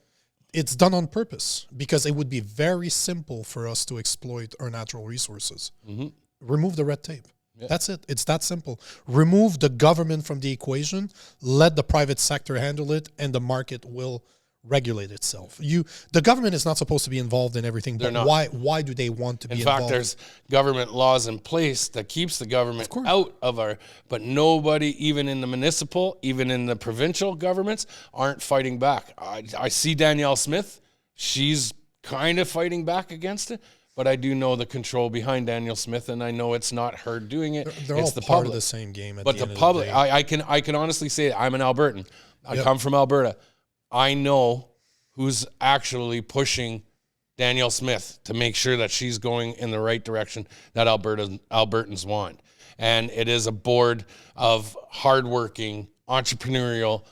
It's done on purpose because it would be very simple for us to exploit our natural resources. Mm-hmm. Remove the red tape. Yeah. That's it. It's that simple. Remove the government from the equation. Let the private sector handle it, and the market will regulate itself. The government is not supposed to be involved in everything. But why do they want to be involved? In fact, there's government laws in place that keeps the government out of but nobody, even in the municipal, even in the provincial governments, aren't fighting back. I see Danielle Smith. She's kind of fighting back against it. But I do know the control behind Danielle Smith, and I know it's not her doing it. They're it's all the part public. of the same game. But the public, I can honestly say I'm an Albertan. I come from Alberta. I know who's actually pushing Danielle Smith to make sure that she's going in the right direction that Albertans want. And it is a board of hardworking, entrepreneurial,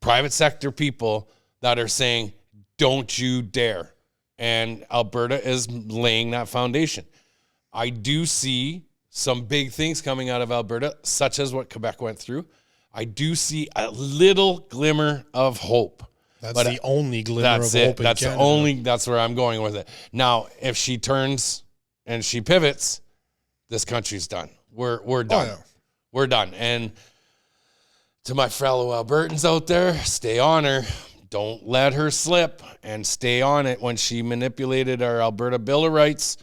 private sector people that are saying, don't you dare. And Alberta is laying that foundation. I do see some big things coming out of Alberta, such as what Quebec went through. I do see a little glimmer of hope. That's the only glimmer of hope in Canada. That's where I'm going with it. Now, if she turns and she pivots, this country's done. We're done. Oh, yeah. We're done. And to my fellow Albertans out there, stay on her. Don't let her slip, and stay on it. When she manipulated our Alberta Bill of Rights,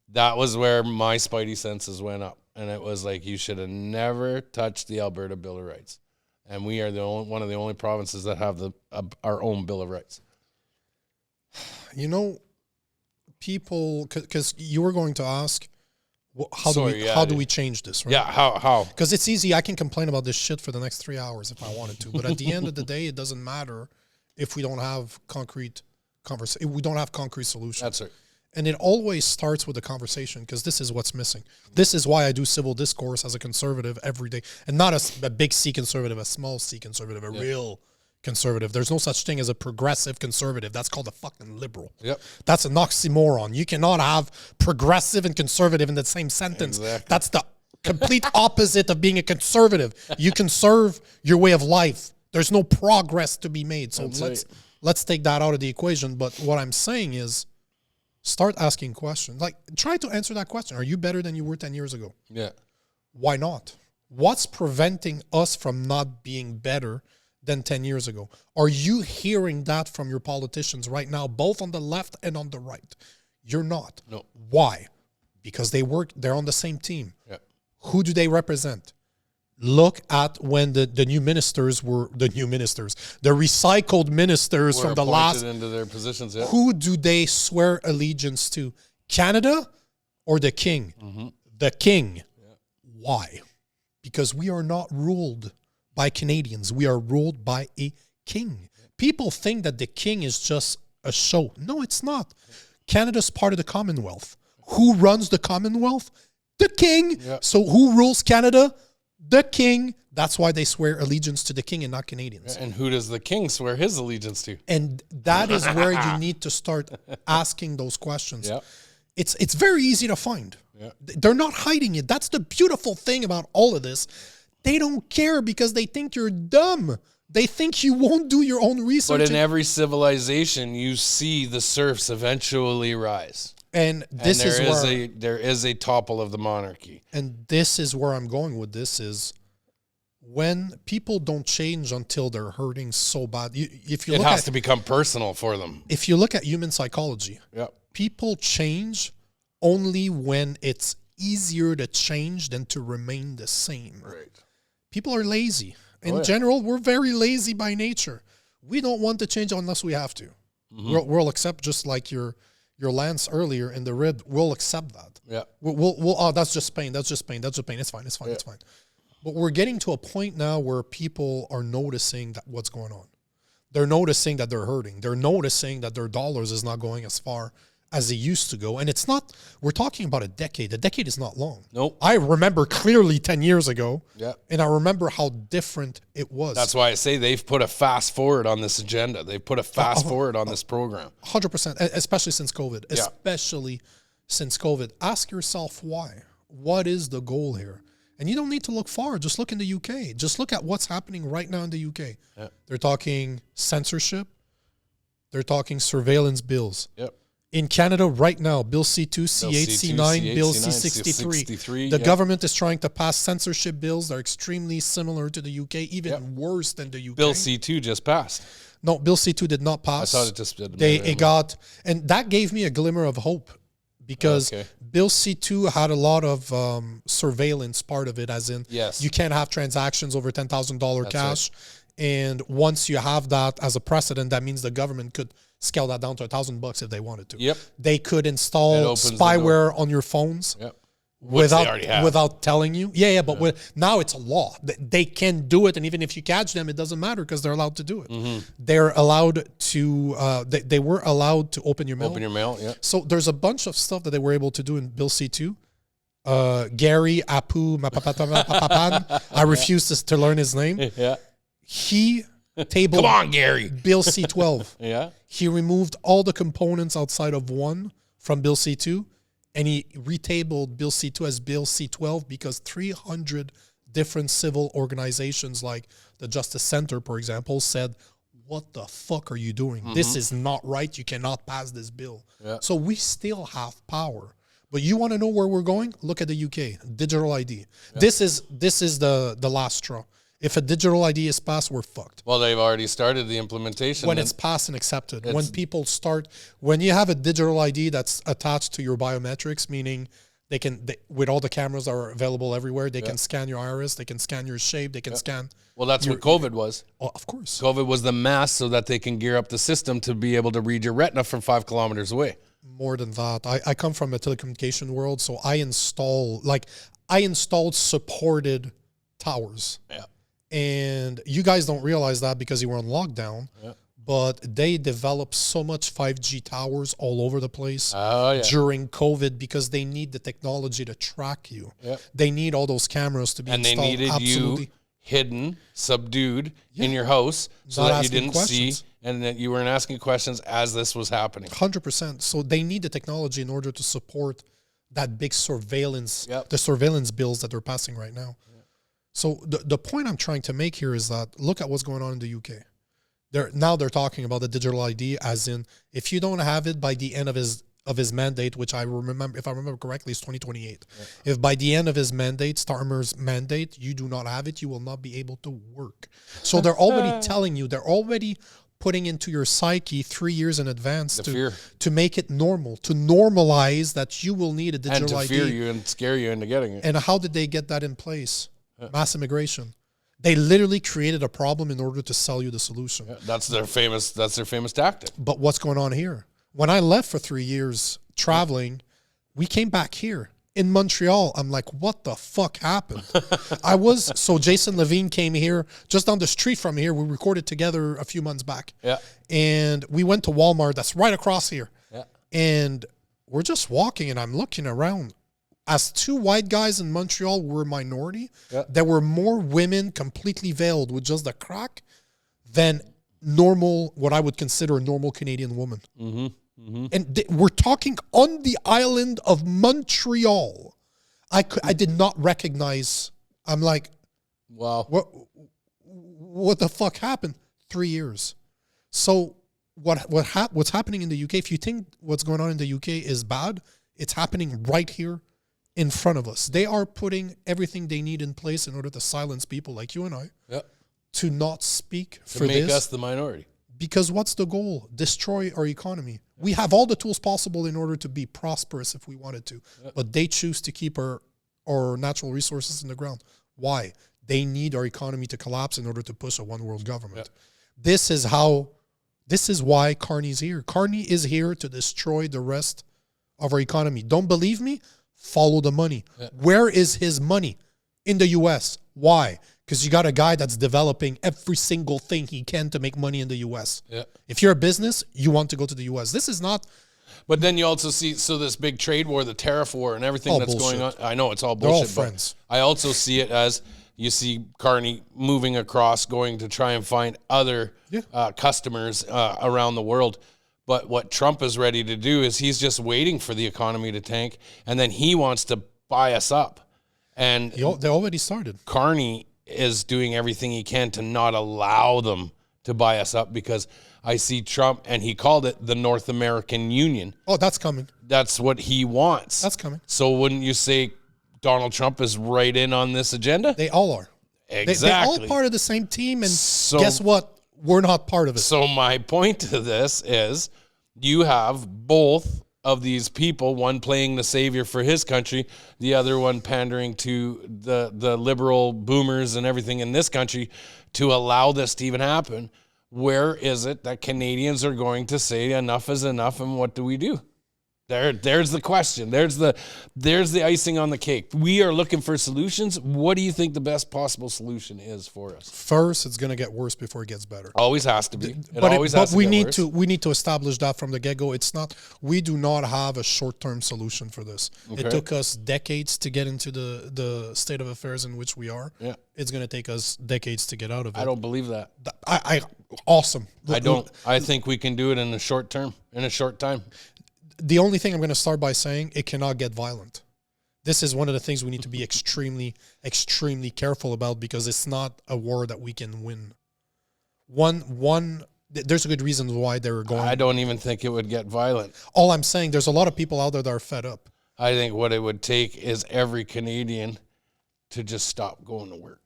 that was where my spidey senses went up. And it was like, you should have never touched the Alberta Bill of Rights. And we are one of the only provinces that have our own Bill of Rights. You know, people, because you were going to ask, how do we change this, right? Yeah, how? Because it's easy. I can complain about this shit for the next 3 hours if I wanted to. But at the end of the day, it doesn't matter if we don't have concrete conversation. We don't have concrete solutions. That's it. And it always starts with a conversation, because this is what's missing. This is why I do civil discourse as a conservative every day. And not a big C conservative, a small C conservative, real conservative. There's no such thing as a progressive conservative. That's called a fucking liberal. Yep. That's an oxymoron. You cannot have progressive and conservative in the same sentence. Exactly. That's the complete opposite of being a conservative. You conserve your way of life. There's no progress to be made. So let's take that out of the equation. But what I'm saying is, start asking questions. Like, try to answer that question. Are you better than you were 10 years ago? Yeah. Why not? What's preventing us from not being better than 10 years ago? Are you hearing that from your politicians right now, both on the left and on the right? You're not. No. Why? Because they're on the same team. Yeah. Who do they represent? Look at when the new ministers were the recycled ministers from the last into their positions. Yeah. Who do they swear allegiance to? Canada or the king? Mm-hmm. The king. Yeah. Why? Because we are not ruled by Canadians. We are ruled by a king. People think that the king is just a show. No, it's not. Canada's part of the Commonwealth. Who runs the Commonwealth? The king. Yeah. So who rules Canada? The king. That's why they swear allegiance to the king and not Canadians. And who does the king swear his allegiance to? And that is where you need to start asking those questions. Yep. It's very easy to find. Yep. They're not hiding it. That's the beautiful thing about all of this. They don't care because they think you're dumb. They think you won't do your own research. But in every civilization, you see the serfs eventually rise. And there is a topple of the monarchy. And this is where I'm going with this is when people don't change until they're hurting so bad. It has to become personal for them. If you look at human psychology, people change only when it's easier to change than to remain the same. Right. People are lazy. In general, we're very lazy by nature. We don't want to change unless we have to. We'll accept, just like your Lance earlier in the rib. We'll accept that. Yeah. We'll oh, that's just pain. That's just pain. That's just pain. It's fine. It's fine. Yeah. It's fine. But we're getting to a point now where people are noticing that what's going on. They're noticing that they're hurting. They're noticing that their dollars is not going as far as they used to go. And it's not, we're talking about a decade. A decade is not long. Nope. I remember clearly 10 years ago. Yeah. And I remember how different it was. That's why I say they've put a fast forward on this agenda. They've put a fast forward on this program. 100%, especially since COVID. Yeah. Especially since COVID. Ask yourself why. What is the goal here? And you don't need to look far. Just look in the UK. Just look at what's happening right now in the UK. Yeah. They're talking censorship. They're talking surveillance bills. Yep. In Canada right now, Bill C2, C8, C9, Bill C63. The government is trying to pass censorship bills that are extremely similar to the UK, even worse than the UK. Bill C2 just passed. No, Bill C2 did not pass. I thought it just did. It got, and that gave me a glimmer of hope, because Bill C2 had a lot of surveillance part of it, as in you can't have transactions over $10,000 cash. Right. And once you have that as a precedent, that means the government could scale that down to $1,000 if they wanted to. Yep. They could install spyware on your phones without telling you. But now it's a law. They can do it, and even if you catch them, it doesn't matter because they're allowed to do it. Mm-hmm. They're allowed to. They were allowed to open your mail. Open your mail. Yeah. So there's a bunch of stuff that they were able to do in Bill C2. Gary Apu Mapapapan. I refuse to learn his name. Yeah. He tabled. Come on, Gary. Bill C12. Yeah. He removed all the components outside of one from Bill C2, and he retabled Bill C2 as Bill C12 because 300 different civil organizations, like the Justice Center, for example, said, "What the fuck are you doing? Mm-hmm. This is not right. You cannot pass this bill." Yeah. So we still have power. But you want to know where we're going? Look at the UK. Digital ID. Yeah. This is the last straw. If a digital ID is passed, we're fucked. Well, they've already started the implementation. When it's passed and accepted. When you have a digital ID that's attached to your biometrics, meaning with all the cameras that are available everywhere, they can scan your iris, they can scan your shape, they can scan. Well, that's what COVID was. Oh, of course. COVID was the mask so that they can gear up the system to be able to read your retina from 5 kilometers away. More than that. I come from a telecommunication world, so I installed supported towers. Yeah. And you guys don't realize that because you were on lockdown, but they developed so much 5G towers all over the place during COVID because they need the technology to track you. Yep. They need all those cameras to be installed. And they needed you hidden, subdued in your house so that you didn't see and that you weren't asking questions as this was happening. 100%. So they need the technology in order to support that big surveillance, the surveillance bills that they're passing right now. So the point I'm trying to make here is that look at what's going on in the UK. They're talking about the digital ID as in if you don't have it by the end of his mandate, which I remember, if I remember correctly, is 2028. Yeah. If by the end of his mandate, Starmer's mandate, you do not have it, you will not be able to work. So they're already telling you, they're already putting into your psyche 3 years in advance to make it normal, to normalize that you will need a digital ID. And to fear you and scare you into getting it. And how did they get that in place? Mass immigration. They literally created a problem in order to sell you the solution. Yeah, that's their famous tactic. But what's going on here? When I left for 3 years traveling, we came back here in Montreal. I'm like, what the fuck happened? So Jason Levine came here just down the street from here. We recorded together a few months back. Yeah. And we went to Walmart that's right across here. Yeah. And we're just walking and I'm looking around. As 2 white guys in Montreal were a minority, there were more women completely veiled with just a crack than normal, what I would consider a normal Canadian woman. Mm-hmm. Mm-hmm. And we're talking on the island of Montreal. I did not recognize. I'm like, wow, what the fuck happened? 3 years. So what's happening in the UK? If you think what's going on in the UK is bad, it's happening right here in front of us. They are putting everything they need in place in order to silence people like you and I to not speak for this. To make us the minority. Because what's the goal? Destroy our economy. We have all the tools possible in order to be prosperous if we wanted to, but they choose to keep our natural resources in the ground. Why? They need our economy to collapse in order to push a one world government. This is how This is why Carney's here. Carney is here to destroy the rest of our economy. Don't believe me? Follow the money. Yeah. Where is his money? In the U.S. Why? Because you got a guy that's developing every single thing he can to make money in the U.S. Yeah. If you're a business, you want to go to the U.S. This is not... But then you also see, so this big trade war, the tariff war and everything that's bullshit. Going on. I know it's all bullshit. They're all friends. I also see it as you see Carney moving across, going to try and find other customers around the world. But what Trump is ready to do is he's just waiting for the economy to tank, and then he wants to buy us up. And they already started. Carney is doing everything he can to not allow them to buy us up, because I see Trump, and he called it the North American Union. Oh, that's coming. That's what he wants. That's coming. So wouldn't you say Donald Trump is right in on this agenda? They all are. Exactly. They're all part of the same team, and so, guess what? We're not part of it. So my point to this is you have both of these people, one playing the savior for his country, the other one pandering to the liberal boomers and everything in this country to allow this to even happen. Where is it that Canadians are going to say enough is enough, and what do we do? There's the question. There's the icing on the cake. We are looking for solutions. What do you think the best possible solution is for us? First, it's going to get worse before it gets better. Always has to be. But we need to establish that from the get-go. We do not have a short-term solution for this. Okay. It took us decades to get into the state of affairs in which we are. Yeah. It's going to take us decades to get out of it. I don't believe that. Awesome. I don't. I think we can do it in a short time. The only thing I'm going to start by saying, it cannot get violent. This is one of the things we need to be extremely, extremely careful about, because it's not a war that we can win. There's a good reason why they were going. I don't even think it would get violent. All I'm saying, there's a lot of people out there that are fed up. I think what it would take is every Canadian to just stop going to work.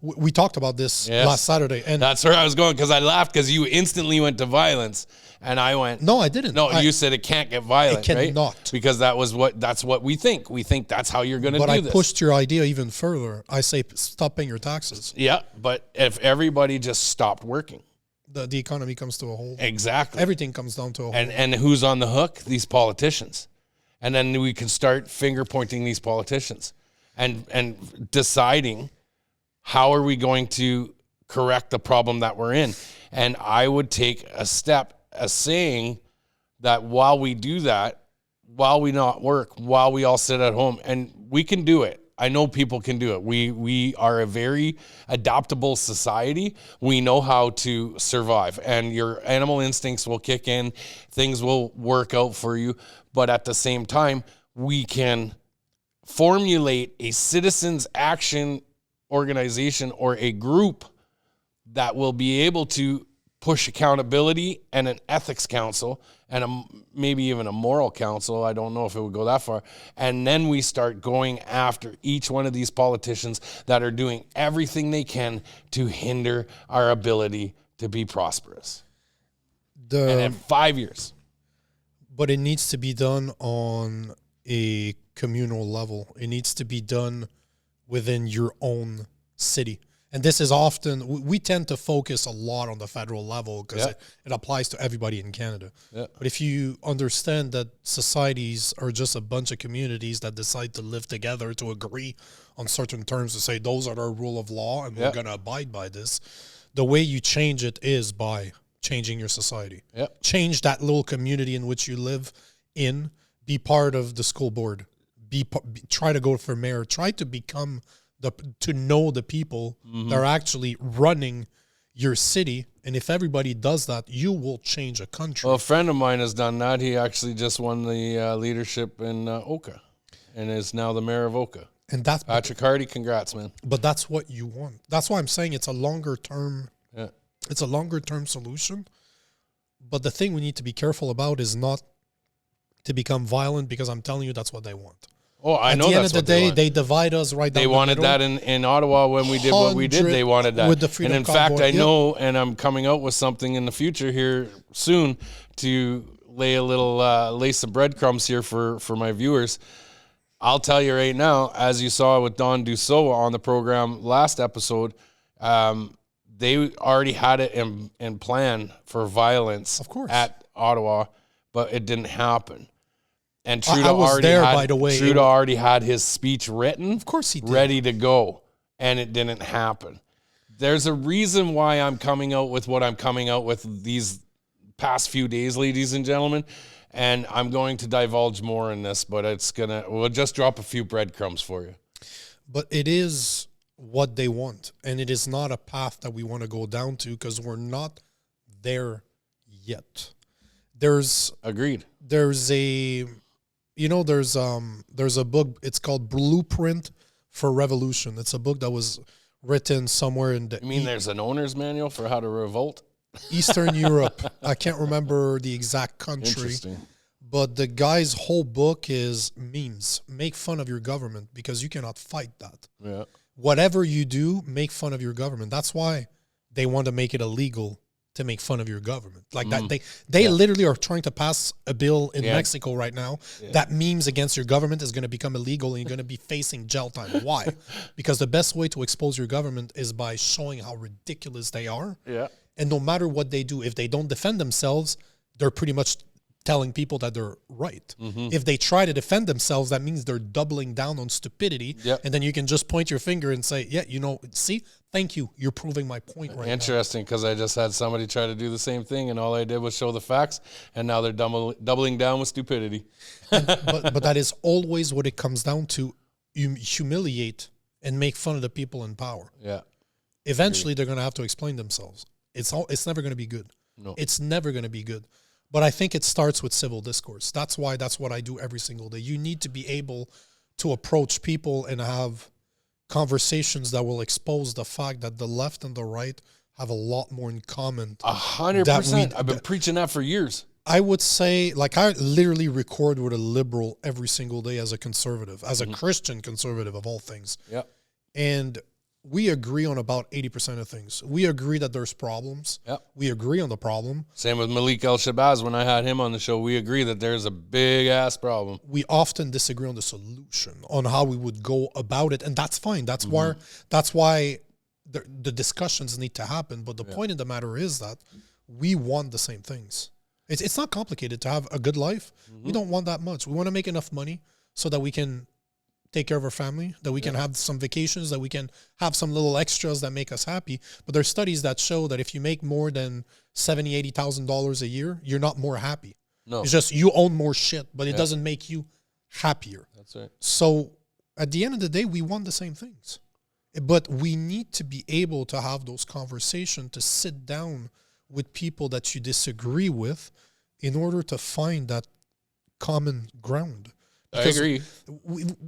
We talked about this last Saturday. And that's where I was going, because I laughed because you instantly went to violence. And I went, no, I didn't. No, you said it can't get violent, it cannot. Right? Because that's what we think. We think that's how you're going to do this. But I pushed your idea even further. I say stop paying your taxes. Yeah, but if everybody just stopped working, the economy comes to a halt. Exactly. Everything comes down to a halt. And who's on the hook? These politicians. And then we can start finger pointing these politicians and deciding how are we going to correct the problem that we're in. And I would take a step as saying that while we do that, while we not work, while we all sit at home, and we can do it. I know people can do it. We are a very adaptable society. We know how to survive, and your animal instincts will kick in. Things will work out for you. But at the same time, we can formulate a citizens action organization or a group that will be able to push accountability and an ethics council and maybe even a moral council. I don't know if it would go that far. And then we start going after each one of these politicians that are doing everything they can to hinder our ability to be prosperous. And in 5 years. But it needs to be done on a communal level. It needs to be done within your own city. And this is often, we tend to focus a lot on the federal level because it applies to everybody in Canada. Yeah. But if you understand that societies are just a bunch of communities that decide to live together to agree on certain terms to say those are our rule of law and we're going to abide by this, the way you change it is by changing your society. Yeah. Change that little community in which you live in, be part of the school board, try to go for mayor, try to become to know the people that are actually running your city. And if everybody does that, you will change a country. Well, a friend of mine has done that. He actually just won the leadership in Oka and is now the mayor of Oka. And that's Patrick Hardy. Congrats, man. But that's what you want. That's why I'm saying it's a longer term. Yeah. It's a longer term solution. But the thing we need to be careful about is not to become violent, because I'm telling you that's what they want. Oh, I know. At the end of the day, they divide us right down the middle. They wanted that in Ottawa when we did what we did. They wanted that. With the Freedom and in fact, I know, and I'm coming out with something in the future here soon to lay a little lay some breadcrumbs here for my viewers. I'll tell you right now, as you saw with Don Dussault on the program last episode, they already had it in plan for violence, Of course. at Ottawa, but it didn't happen. And I Trudeau was already there, had, by the way. Trudeau already had his speech written. Of course he did. Ready to go, and it didn't happen. There's a reason why I'm coming out with what I'm coming out with these past few days, ladies and gentlemen, and I'm going to divulge more in this, but we'll just drop a few breadcrumbs for you. But it is what they want, and it is not a path that we want to go down to because we're not there yet. Agreed. There's a book, it's called Blueprint for Revolution. It's a book that was written somewhere in the You mean there's an owner's manual for how to revolt? Eastern Europe. I can't remember the exact country. Interesting. But the guy's whole book is memes. Make fun of your government because you cannot fight that. Yeah. Whatever you do, make fun of your government. That's why they want to make it illegal to make fun of your government. Like that, they literally are trying to pass a bill in Mexico right now that memes against your government is going to become illegal and you're going to be facing jail time. Why? Because the best way to expose your government is by showing how ridiculous they are. Yeah. And no matter what they do, if they don't defend themselves, they're pretty much telling people that they're right. If they try to defend themselves, that means they're doubling down on stupidity. Yep. And then you can just point your finger and say, yeah, see, thank you. You're proving my point right now. Interesting, because I just had somebody try to do the same thing, and all I did was show the facts, and now they're doubling down with stupidity. But that is always what it comes down to. You humiliate and make fun of the people in power. Yeah. Eventually, they're going to have to explain themselves. It's never going to be good. No. It's never going to be good. But I think it starts with civil discourse. That's what I do every single day. You need to be able to approach people and have conversations that will expose the fact that the left and the right have a lot more in common. 100%. I've been preaching that for years. I would say, like, I literally record with a liberal every single day as a conservative, as a Christian conservative of all things. Yeah. And we agree on about 80% of things. We agree that there's problems. Yep. We agree on the problem. Same with Malik El-Shabazz. When I had him on the show, we agree that there's a big-ass problem. We often disagree on the solution, on how we would go about it, and that's fine. That's why the discussions need to happen. But the point of the matter is that we want the same things. It's not complicated to have a good life. We don't want that much. We want to make enough money so that we can take care of our family, that we can have some vacations, that we can have some little extras that make us happy. But there's studies that show that if you make more than $70,000, $80,000 a year, you're not more happy. No. It's just you own more shit, but it doesn't make you happier. That's right. So at the end of the day, we want the same things. But we need to be able to have those conversations, to sit down with people that you disagree with in order to find that common ground. Because I agree.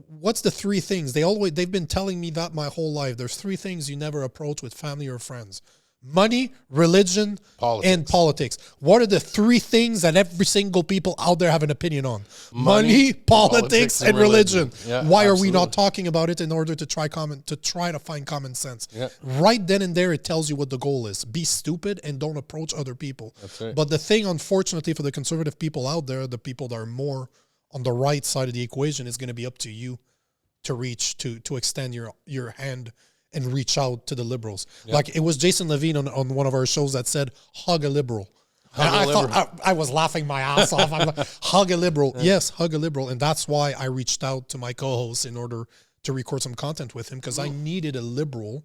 What's the three things? They've been telling me that my whole life. There's three things you never approach with family or friends: money, religion, and politics. What are the three things that every single people out there have an opinion on? Money, politics, and religion. Yeah, Why are absolutely. we not talking about it in order to try to find common sense? Yeah. Right then and there, it tells you what the goal is. Be stupid and don't approach other people. That's right. But the thing, unfortunately, for the conservative people out there, the people that are more on the right side of the equation, is going to be up to you to reach, to extend your hand and reach out to the liberals. Yeah. Like it was Jason Levine on one of our shows that said, hug a liberal. I thought I was laughing my ass off. I'm like, hug a liberal. Yeah. Yes, hug a liberal. And that's why I reached out to my co-host in order to record some content with him, because I needed a liberal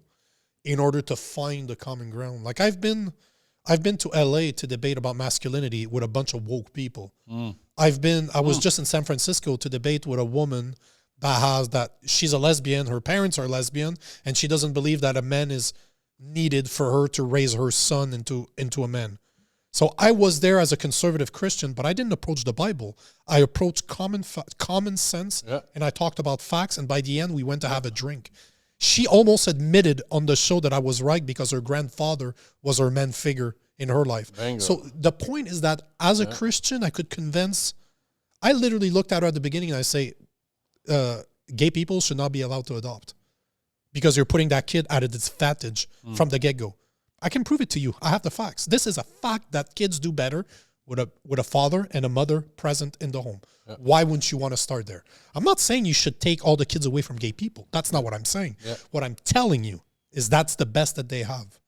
in order to find the common ground. Like I've been to LA to debate about masculinity with a bunch of woke people. I was just in San Francisco to debate with a woman that she's a lesbian, her parents are lesbian, and she doesn't believe that a man is needed for her to raise her son into a man. So I was there as a conservative Christian, but I didn't approach the Bible. I approached common sense, and I talked about facts, and by the end, we went to have a drink. She almost admitted on the show that I was right because her grandfather was her man figure in her life. Bingo. So the point is that as a Christian, I literally looked at her at the beginning and I say, gay people should not be allowed to adopt because you're putting that kid at a disadvantage from the get-go. I can prove it to you. I have the facts. This is a fact that kids do better with a father and a mother present in the home. Yeah. Why wouldn't you want to start there? I'm not saying you should take all the kids away from gay people. That's not what I'm saying. Yeah. What I'm telling you is that's the best that they have.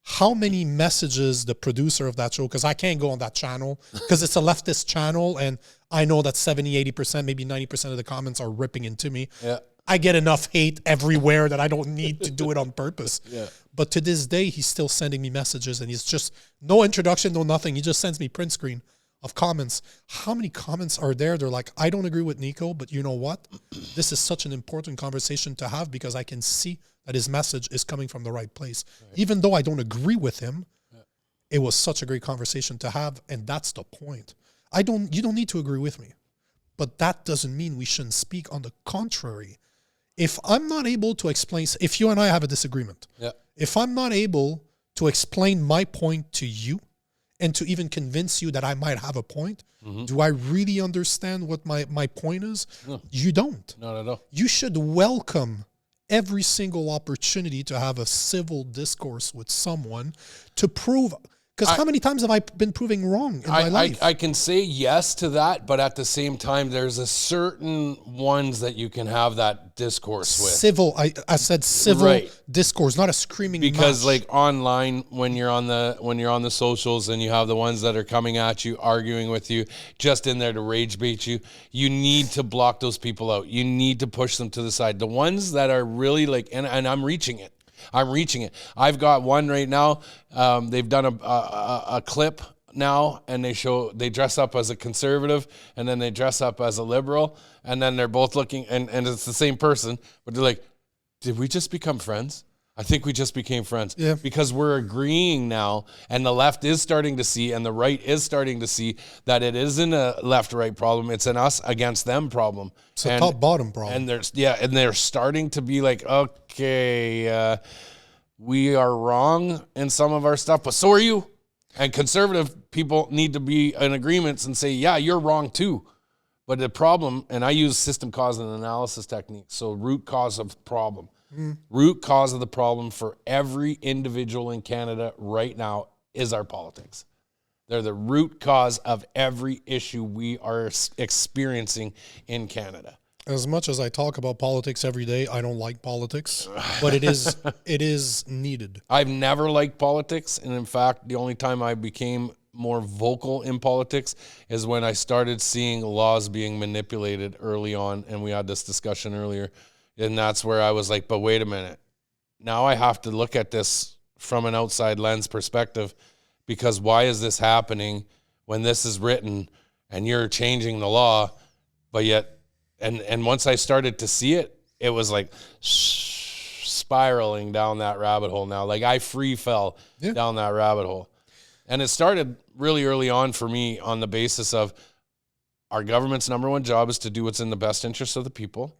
how many messages the producer of that show, because I can't go on that channel because it's a leftist channel, and I know that 70, 80%, maybe 90% of the comments are ripping into me. Yeah. I get enough hate everywhere that I don't need to do it on purpose. Yeah. But to this day, he's still sending me messages, and he's just no introduction, no nothing. He just sends me print screen of comments. How many comments are there? They're like, I don't agree with Nico, but you know what? This is such an important conversation to have because I can see that his message is coming from the right place. Right. Even though I don't agree with him, it was such a great conversation to have, and that's the point. You don't need to agree with me, but that doesn't mean we shouldn't speak. On the contrary, if I'm not able to explain, if you and I have a disagreement, if I'm not able to explain my point to you and to even convince you that I might have a point, do I really understand what my point is? No. You don't. Not at all. You should welcome every single opportunity to have a civil discourse with someone to prove. Because how many times have I been proving wrong in my life? I can say yes to that, but at the same time, there's a certain ones that you can have that discourse with. Civil, I said civil discourse, not a screaming because match. Like online, when you're on the socials and you have the ones that are coming at you, arguing with you, just in there to rage bait you, you need to block those people out. You need to push them to the side. The ones that are really like, and I'm reaching it. I've got one right now. They've done a clip now, and they dress up as a conservative, and then they dress up as a liberal, and then they're both looking, and it's the same person, but they're like, did we just become friends? I think we just became friends. Yeah. Because we're agreeing now, and the left is starting to see, and the right is starting to see that it isn't a left-right problem. It's an us against them problem. It's a top-bottom problem. And they're starting to be like, okay, we are wrong in some of our stuff, but so are you. And conservative people need to be in agreements and say, yeah, you're wrong too. But the problem, and I use system cause and analysis techniques, so root cause of problem. Root cause of the problem for every individual in Canada right now is our politics. They're the root cause of every issue we are experiencing in Canada. As much as I talk about politics every day, I don't like politics, but it is needed. I've never liked politics, and in fact, the only time I became more vocal in politics is when I started seeing laws being manipulated early on, and we had this discussion earlier. And that's where I was like, but wait a minute. Now I have to look at this from an outside lens perspective, because why is this happening when this is written and you're changing the law? But yet, and once I started to see it, it was like spiraling down that rabbit hole now. Like I free fell down that rabbit hole. And it started really early on for me on the basis of our government's number one job is to do what's in the best interest of the people.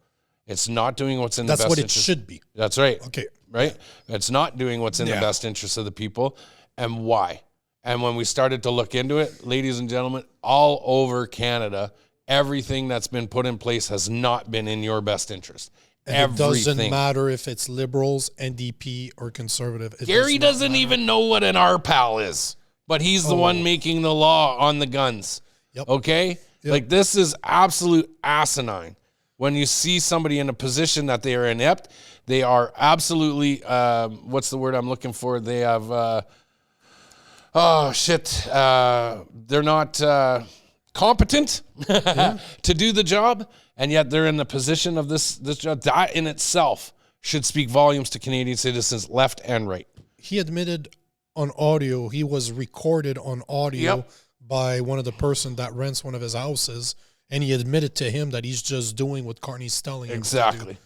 It's not doing what's in the best interest. That's what it should be. That's right. Okay. Right? It's not doing what's in the best interest of the people. And why? And when we started to look into it, ladies and gentlemen, all over Canada, everything that's been put in place has not been in your best interest. And it doesn't matter if it's Liberals, NDP, or Conservative. Gary doesn't even know what an RPAL is, but he's the one making the law on the guns. Yep. Okay? Yep. Like, this is absolute asinine. When you see somebody in a position that they are inept, they are absolutely, what's the word I'm looking for? They have, they're not competent to do the job, and yet they're in the position of this job. That in itself should speak volumes to Canadian citizens, left and right. He admitted on audio, he was recorded on audio by one of the person that rents one of his houses, and he admitted to him that he's just doing what Carney's telling him to do.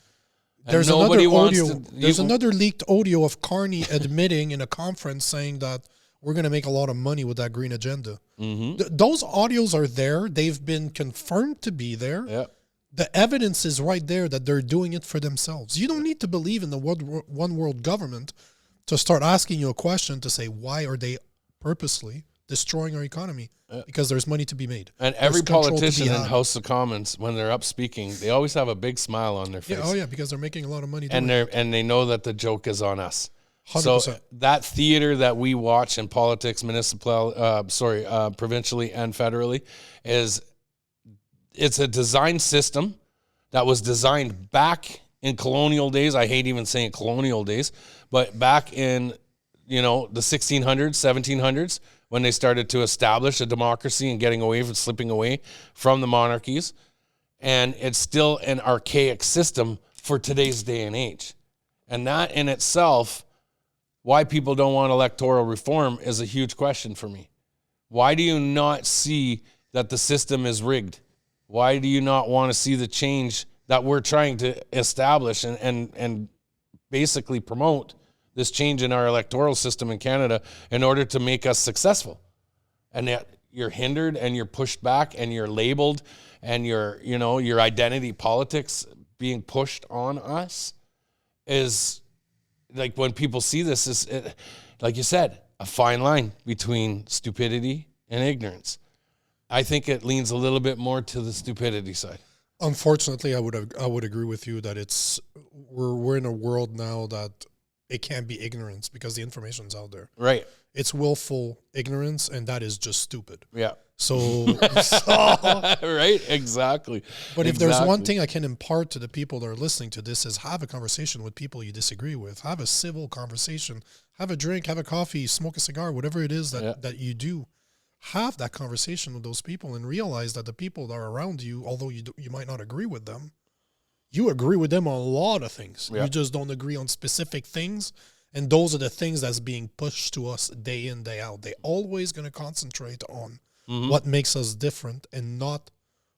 There's another leaked audio of Carney admitting in a conference saying that we're going to make a lot of money with that green agenda. Mm-hmm. Those audios are there. They've been confirmed to be there. Yep. The evidence is right there that they're doing it for themselves. You don't need to believe in the one world government to start asking you a question to say, why are they purposely destroying our economy? Because there's money to be made. And every politician in House of Commons, when they're up speaking, they always have a big smile on their face. Because they're making a lot of money. And they know that the joke is on us. 100%. So that theater that we watch in politics, provincially and federally, it's a design system that was designed back in colonial days. I hate even saying colonial days, but back in the 1600s, 1700s, when they started to establish a democracy and slipping away from the monarchies. And it's still an archaic system for today's day and age. And that in itself, why people don't want electoral reform is a huge question for me. Why do you not see that the system is rigged? Why do you not want to see the change that we're trying to establish and basically promote this change in our electoral system in Canada in order to make us successful? And yet you're hindered and you're pushed back and you're labeled and your identity politics being pushed on us is like, when people see this, like you said, a fine line between stupidity and ignorance. I think it leans a little bit more to the stupidity side. Unfortunately, I would agree with you that we're in a world now that it can't be ignorance because the information's out there. Right. It's willful ignorance, and that is just stupid. Yeah. So right, exactly. But if there's one thing I can impart to the people that are listening to this is have a conversation with people you disagree with. Have a civil conversation. Have a drink, have a coffee, smoke a cigar, whatever it is that you do. Have that conversation with those people and realize that the people that are around you, although you might not agree with them, you agree with them on a lot of things. Yeah. You just don't agree on specific things. And those are the things that's being pushed to us day in, day out. They're always going to concentrate on what makes us different and not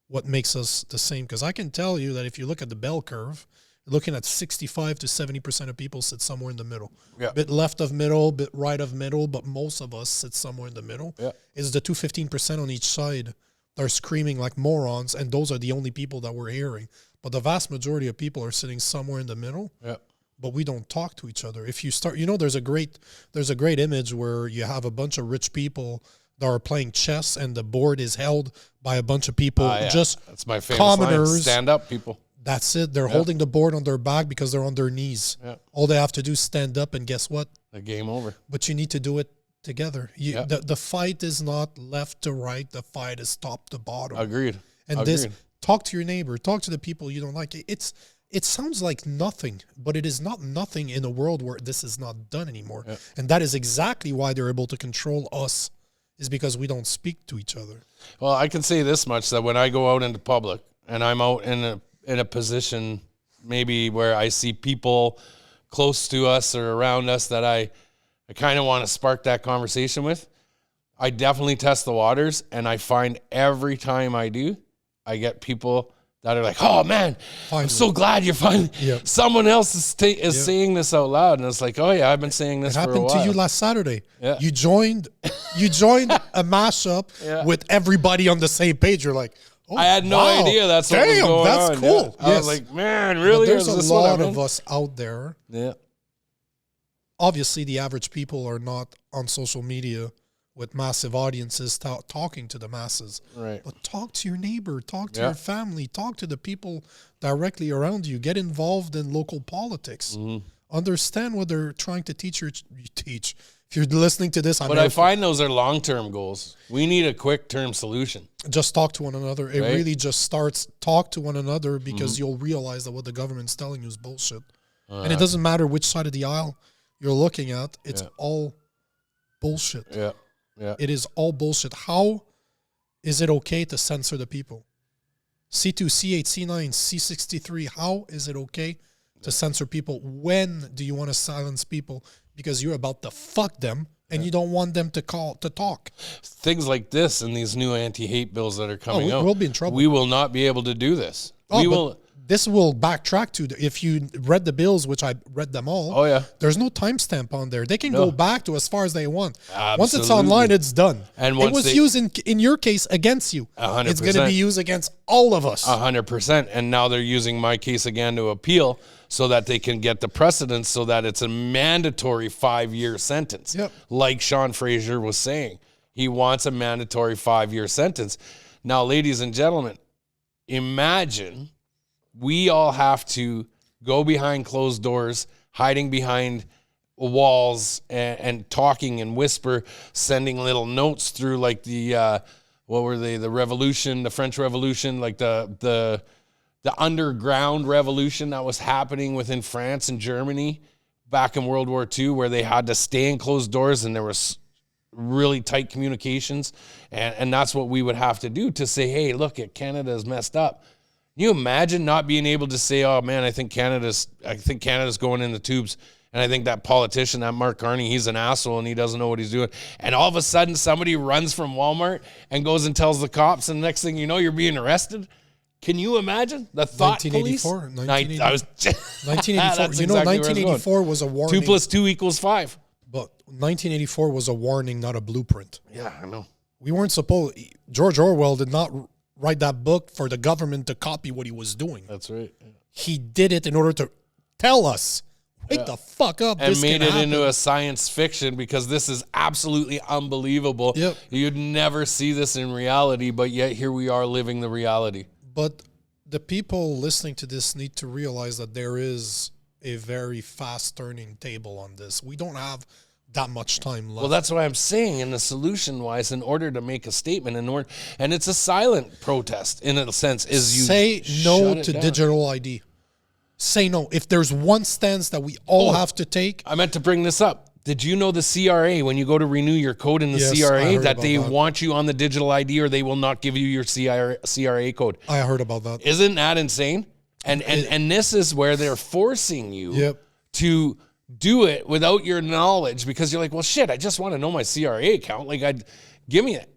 what makes us the same. Because I can tell you that if you look at the bell curve, you're looking at 65 to 70% of people sit somewhere in the middle. Yeah. Bit left of middle, bit right of middle, but most of us sit somewhere in the middle. Yeah. It's the 15% on each side that are screaming like morons, and those are the only people that we're hearing. But the vast majority of people are sitting somewhere in the middle. Yeah. But we don't talk to each other. If you start, there's a great image where you have a bunch of rich people that are playing chess, and the board is held by a bunch of people, just that's my famous commoners. Line. Stand up, people. That's it. They're holding the board on their back because they're on their knees. Yeah. All they have to do is stand up, and guess what? The game over. But you need to do it together. The fight is not left to right. The fight is top to bottom. Agreed. And talk to your neighbor. Talk to the people you don't like. It sounds like nothing, but it is not nothing in a world where this is not done anymore. Yeah. And that is exactly why they're able to control us, is because we don't speak to each other. Well, I can say this much, that when I go out into public and I'm out in a position maybe where I see people close to us or around us that I kind of want to spark that conversation with, I definitely test the waters. And I find every time I do, I get people that are like, oh man, finally. I'm so glad you're finally, someone else is saying this out loud. And it's like, oh yeah, I've been saying this for a while. It happened to you last Saturday. Yeah. You joined a mashup with everybody on the same page. You're like, oh, I had no idea that's what was going on. That's cool. Yeah. I was like, man, really? But there's a lot of us out there. Yeah. Obviously, the average people are not on social media with massive audiences talking to the masses. Right. But talk to your neighbor, talk to your family, talk to the people directly around you. Get involved in local politics. Mm-hmm. Understand what they're trying to teach you. Teach. If you're listening to this, I find those are long-term goals. We need a quick-term solution. Just talk to one another. It really just starts talk to one another, because you'll realize that what the government's telling you is bullshit. And it doesn't matter which side of the aisle you're looking at. It's all bullshit. Yeah. Yeah. It is all bullshit. How is it okay to censor the people? C2, C8, C9, C63, how is it okay to censor people? When do you want to silence people? Because you're about to fuck them and you don't want them to talk. Things like this and these new anti-hate bills that are coming out. We'll be in trouble. We will not be able to do this. This will backtrack to if you read the bills, which I read them all. Oh, yeah. There's no timestamp on there. They can go back to as far as they want. Absolutely. Once it's online, it's done. And it was used in your case against you. 100%. It's going to be used against all of us. 100%. And now they're using my case again to appeal so that they can get the precedence so that it's a mandatory 5-year sentence. Yep. Like Sean Fraser was saying. He wants a mandatory 5-year sentence. Now, ladies and gentlemen, imagine we all have to go behind closed doors, hiding behind walls and talking and whisper, sending little notes through like the, what were they? The revolution, the French Revolution, like the underground revolution that was happening within France and Germany back in World War II where they had to stay in closed doors and there was really tight communications. And that's what we would have to do to say, hey, look, Canada is messed up. Can you imagine not being able to say, oh man, I think Canada's going in the tubes. And I think that politician, that Mark Carney, he's an asshole and he doesn't know what he's doing. And all of a sudden somebody runs from Walmart and goes and tells the cops, and the next thing you know, you're being arrested. Can you imagine the thought 1984, police? 1984. You know, 1984 was a warning. 2 + 2 = 5. But 1984 was a warning, not a blueprint. Yeah, I know. We weren't supposed. George Orwell did not write that book for the government to copy what he was doing. That's right. Yeah. He did it in order to tell us, wake the fuck up. And made it into a science fiction because this is absolutely unbelievable. Yep. You'd never see this in reality, but yet here we are living the reality. But the people listening to this need to realize that there is a very fast turning table on this. We don't have that much time left. Well, that's what I'm saying. In the solution-wise, in order to make a statement, and it's a silent protest in a sense, is you say no shut to it down. digital ID. Say no. If there's one stance that we all have to take. I meant to bring this up. Did you know the CRA, when you go to renew your code in the Yes, I CRA, heard that about they that. want you on the digital ID or they will not give you your CRA code? I heard about that. Isn't that insane? And this is where they're forcing you Yep. to do it without your knowledge because you're like, well, shit, I just want to know my CRA account. Like, give me it.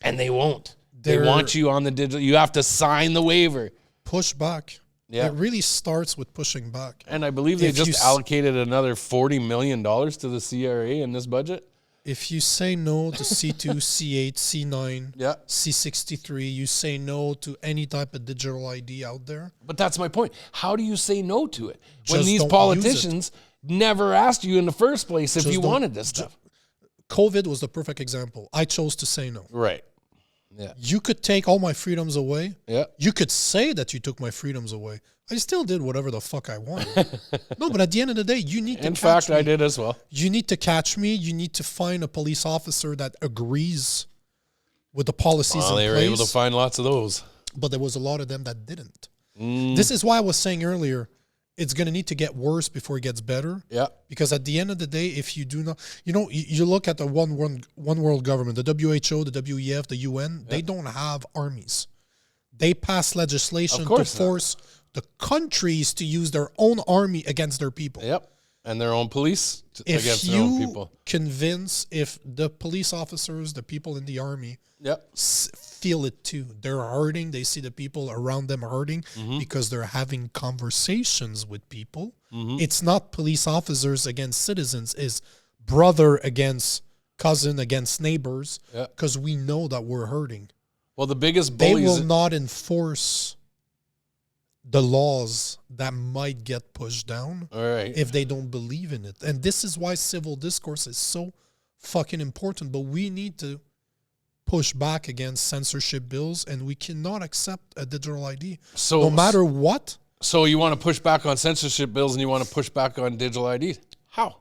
And they won't. They want you on the digital. You have to sign the waiver. Push back. Yeah. It really starts with pushing back. And I believe they just allocated another $40 million to the CRA in this budget. If you say no to C2, C8, C9, Yeah. C63, you say no to any type of digital ID out there. But that's my point. How do you say no to it when Just these don't politicians never asked you in the first place if Just you don't- wanted this stuff? COVID was the perfect example. I chose to say no. Right. Yeah. You could take all my freedoms away. Yeah. You could say that you took my freedoms away. I still did whatever the fuck I wanted. No, but at the end of the day, you need to In catch fact, me. I did as well. You need to catch me. You need to find a police officer that agrees with the policies Well, in they were place. able to find lots of those. But there was a lot of them that didn't. This is why I was saying earlier, it's going to need to get worse before it gets better. Yeah. Because at the end of the day, if you do not, you look at the one world government, the WHO, the WEF, the UN, they don't have armies. They pass legislation to force the countries to use their own army against their people. Yep. And their own police If against their own you people. convince, if the police officers, the people in the army, Yep. feel it too. They're hurting. They see the people around them hurting because they're having conversations with people. It's not police officers against citizens. It's brother against cousin against neighbors because we know that we're hurting. Well, the biggest They bullies. will not enforce the laws that might get pushed down All right. if they don't believe in it. And this is why civil discourse is so fucking important. But we need to push back against censorship bills, and we cannot accept a digital ID. So No matter what, So you want to push back on censorship bills and you want to push back on digital ID? How?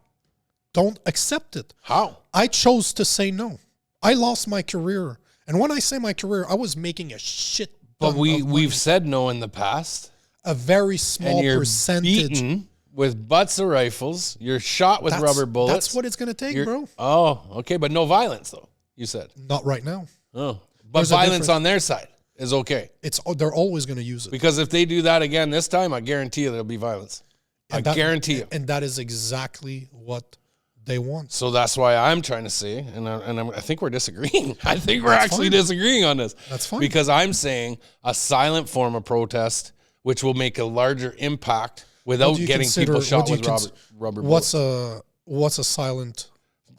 don't accept it. How? I chose to say no. I lost my career. And when I say my career, I was making a shit But ton of money. we've said no in the past. A very small And you're percentage. beaten with butts of rifles. You're shot with rubber bullets. That's what it's going to take, bro. Oh, okay. But no violence, though, you said. Not right now. Oh. But There's a violence difference. on their side is okay. They're always going to use it. Because if they do that again this time, I guarantee you there'll be violence. I guarantee you. And that is exactly what they want. So that's why I'm trying to say, I think we're disagreeing. I think we're actually disagreeing on this. That's fine. Because I'm saying a silent form of protest, which will make a larger impact without getting people shot with rubber bullets. What's a silent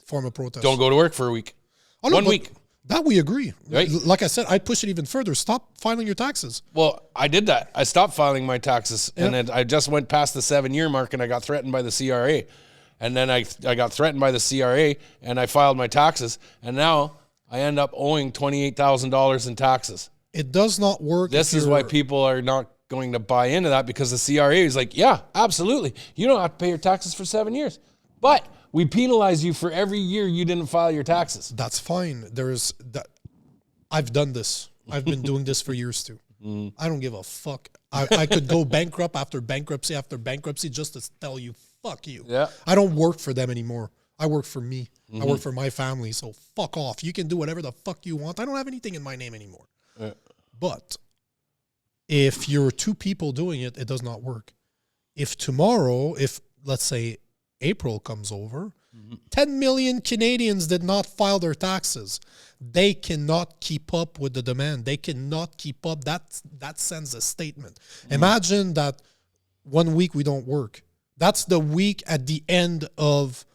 form of protest? Don't go to work for a week. Oh, no, 1 but week. That we agree. Right. Like I said, I'd push it even further. Stop filing your taxes. Well, I did that. I stopped filing my taxes, and then I just went past the 7-year mark, and I got threatened by the CRA. And then I got threatened by the CRA, and I filed my taxes, and now I end up owing $28,000 in taxes. It does not work. This is why people are not going to buy into that, because the CRA is like, yeah, absolutely. You don't have to pay your taxes for 7 years. But we penalize you for every year you didn't file your taxes. That's fine. I've done this. I've been doing this for years too. I don't give a fuck. I could go bankrupt after bankruptcy just to tell you, fuck you. Yeah. I don't work for them anymore. I work for me. Mm-hmm. I work for my family. So fuck off. You can do whatever the fuck you want. I don't have anything in my name anymore. Yeah. But if you're two people doing it, it does not work. If tomorrow, if let's say April comes over, 10 million Canadians did not file their taxes. They cannot keep up with the demand. They cannot keep up. That sends a statement. Imagine that 1 week we don't work. That's the week at the end of.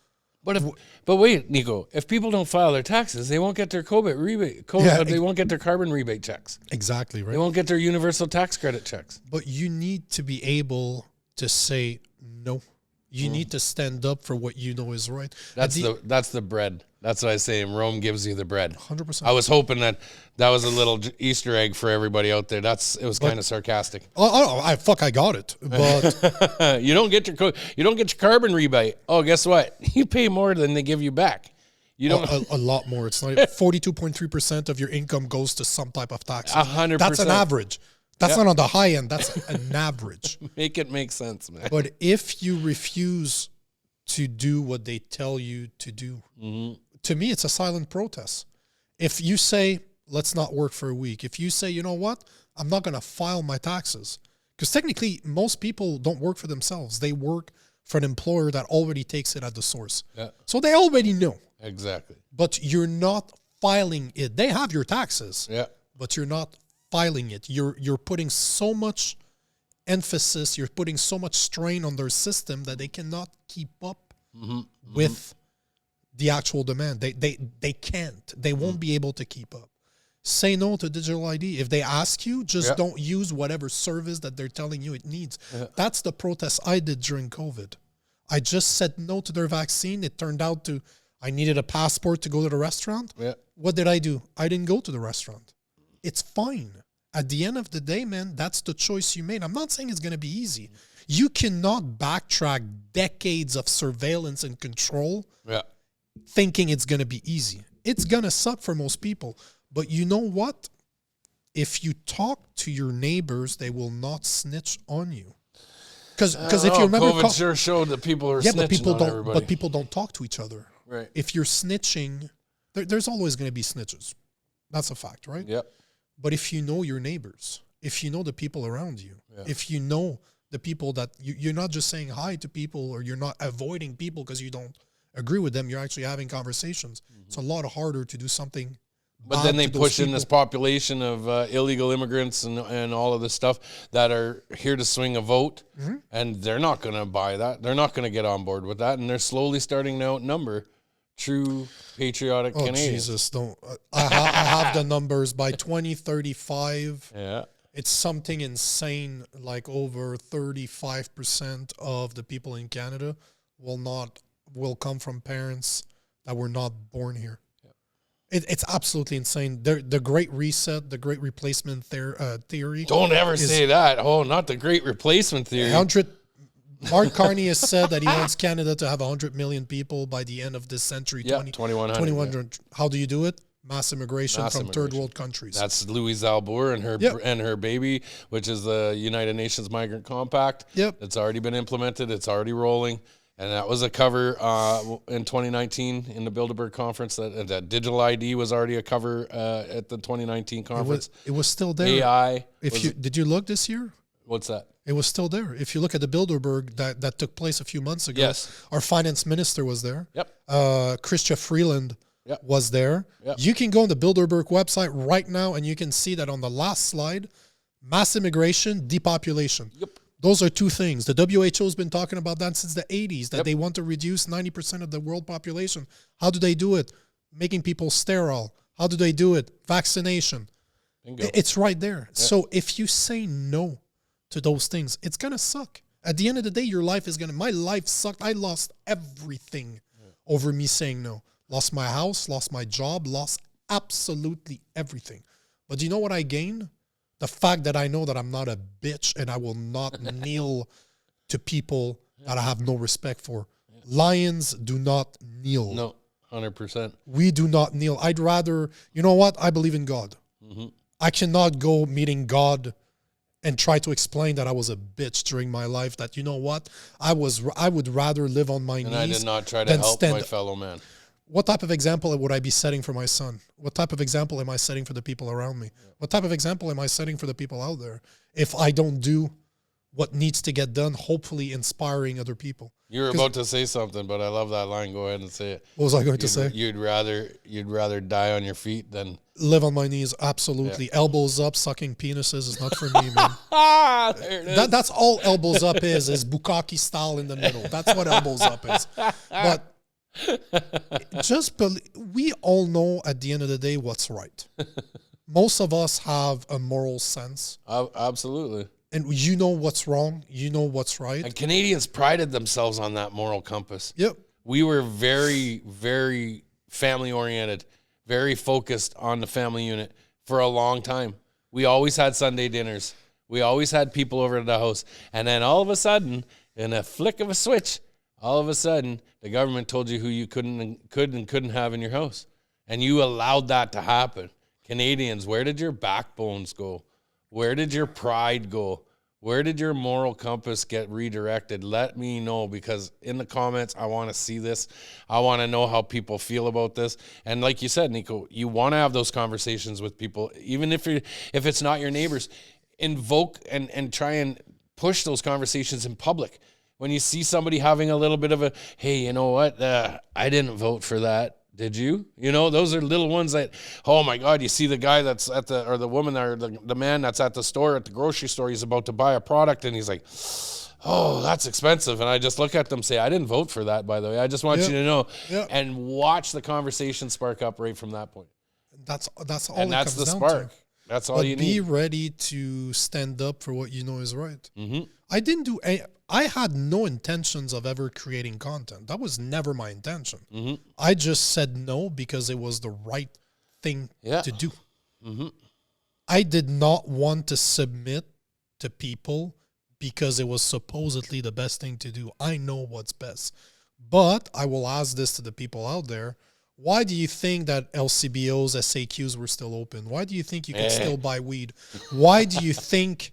But wait, Nico, if people don't file their taxes, they won't get their COVID rebate. They won't get their carbon rebate checks. Exactly, right? They won't get their universal tax credit checks. But you need to be able to say no. You need to stand up for what you know is right. That's the bread. That's what I say. Rome gives you the bread. 100%. I was hoping that was a little Easter egg for everybody out there. It was kind of sarcastic. I got it. But you don't get your carbon rebate. Oh, guess what? You pay more than they give you back. You don't a lot more. It's like 42.3% of your income goes to some type of tax. 100%. That's an average. That's not on the high end. That's an average. Make it make sense, man. But if you refuse to do what they tell you to do, to me, it's a silent protest. If you say, let's not work for a week. If you say, you know what, I'm not going to file my taxes. Because technically, most people don't work for themselves. They work for an employer that already takes it at the source. Yeah. So they already know. Exactly. But you're not filing it. They have your taxes. Yeah. But you're not filing it. You're putting so much emphasis, you're putting so much strain on their system that they cannot keep up with the actual demand. They can't. They won't be able to keep up. Say no to digital ID. If they ask you, just don't use whatever service that they're telling you it needs. Yeah. That's the protest I did during COVID. I just said no to their vaccine. It turned out I needed a passport to go to the restaurant. Yeah. What did I do? I didn't go to the restaurant. It's fine. At the end of the day, man, that's the choice you made. I'm not saying it's going to be easy. You cannot backtrack decades of surveillance and control thinking it's going to be easy. It's going to suck for most people. But you know what? If you talk to your neighbors, they will not snitch on you. Because if you remember, COVID sure showed that people are snitching on everybody. But people don't talk to each other. Right. If you're snitching, there's always going to be snitches. That's a fact, right? Yep. But if you know your neighbors, if you know the people around you, if you know the people that you're not just saying hi to people or you're not avoiding people because you don't agree with them, you're actually having conversations. It's a lot harder to do something. But then they push in this population of illegal immigrants and all of this stuff that are here to swing a vote, and they're not going to buy that. They're not going to get on board with that, and they're slowly starting to outnumber true patriotic Canadians. Jesus, don't. I have the numbers. By 2035, it's something insane, like over 35% of the people in Canada will come from parents that were not born here. It's absolutely insane. The Great Reset, the Great Replacement theory. Don't ever say that. Oh, not the Great Replacement theory. Mark Carney has said that he wants Canada to have 100 million people by the end of this century. 2100. How do you do it? Mass immigration from third world countries. That's Louise Albour and her baby, which is the United Nations Migrant Compact. Yep. It's already been implemented. It's already rolling. And that was a cover in 2019 in the Bilderberg conference. That digital ID was already a cover at the 2019 conference. It was still there. AI. Did you look this year? What's that? It was still there. If you look at the Bilderberg that took place a few months ago, our finance minister was there. Yep. Chrystia Freeland was there. Yep. You can go on the Bilderberg website right now and you can see that on the last slide, mass immigration, depopulation. Yep. Those are two things. The WHO has been talking about that since the 80s, that they want to reduce 90% of the world population. How do they do it? Making people sterile. How do they do it? Vaccination. Bingo. It's right there. Yep. So if you say no to those things, it's going to suck. At the end of the day, your life is going to... My life sucked. I lost everything over me saying no. Lost my house, lost my job, lost absolutely everything. But do you know what I gained? The fact that I know that I'm not a bitch and I will not kneel to people that I have no respect for. Lions do not kneel. No, 100%. We do not kneel. I'd rather, you know what? I believe in God. I cannot go meeting God and try to explain that I was a bitch during my life, that, you know what, I would rather live on my knees. And I did not try to help my fellow man. What type of example would I be setting for my son? What type of example am I setting for the people around me? What type of example am I setting for the people out there if I don't do what needs to get done, hopefully inspiring other people? You were about to say something, but I love that line. Go ahead and say it. What was I going to say? You'd rather die on your feet than live on my knees. Absolutely. Yeah. Elbows up, sucking penises is not for me, man. There it is. That's all elbows up is bukkake style in the middle. That's what elbows up is. But just we all know at the end of the day what's right. Most of us have a moral sense. Absolutely. And you know what's wrong. You know what's right. And Canadians prided themselves on that moral compass. Yep. We were very, very family-oriented, very focused on the family unit for a long time. We always had Sunday dinners. We always had people over at the house. And then all of a sudden, in a flick of a switch, all of a sudden, the government told you who you could and couldn't have in your house. And you allowed that to happen. Canadians, where did your backbones go? Where did your pride go? Where did your moral compass get redirected? Let me know, because in the comments, I want to see this. I want to know how people feel about this. And like you said, Nico, you want to have those conversations with people, even if it's not your neighbors. Invoke and try and push those conversations in public. When you see somebody having a little bit of a, hey, you know what? I didn't vote for that. Did you? You know, those are little ones that, oh my God, you see the guy that's at or the woman or the man that's at the store, at the grocery store, he's about to buy a product and he's like, oh, that's expensive. And I just look at them and say, I didn't vote for that, by the way. I just want you to know. Yeah. And watch the conversation spark up right from that point. That's all. And that's the spark. That's all you need. Be ready to stand up for what you know is right. Mm-hmm. I had no intentions of ever creating content. That was never my intention. Mm-hmm. I just said no because it was the right thing to do. Mm-hmm. I did not want to submit to people because it was supposedly the best thing to do. I know what's best. But I will ask this to the people out there. Why do you think that LCBOs, SAQs were still open? Why do you think you can still buy weed? Why do you think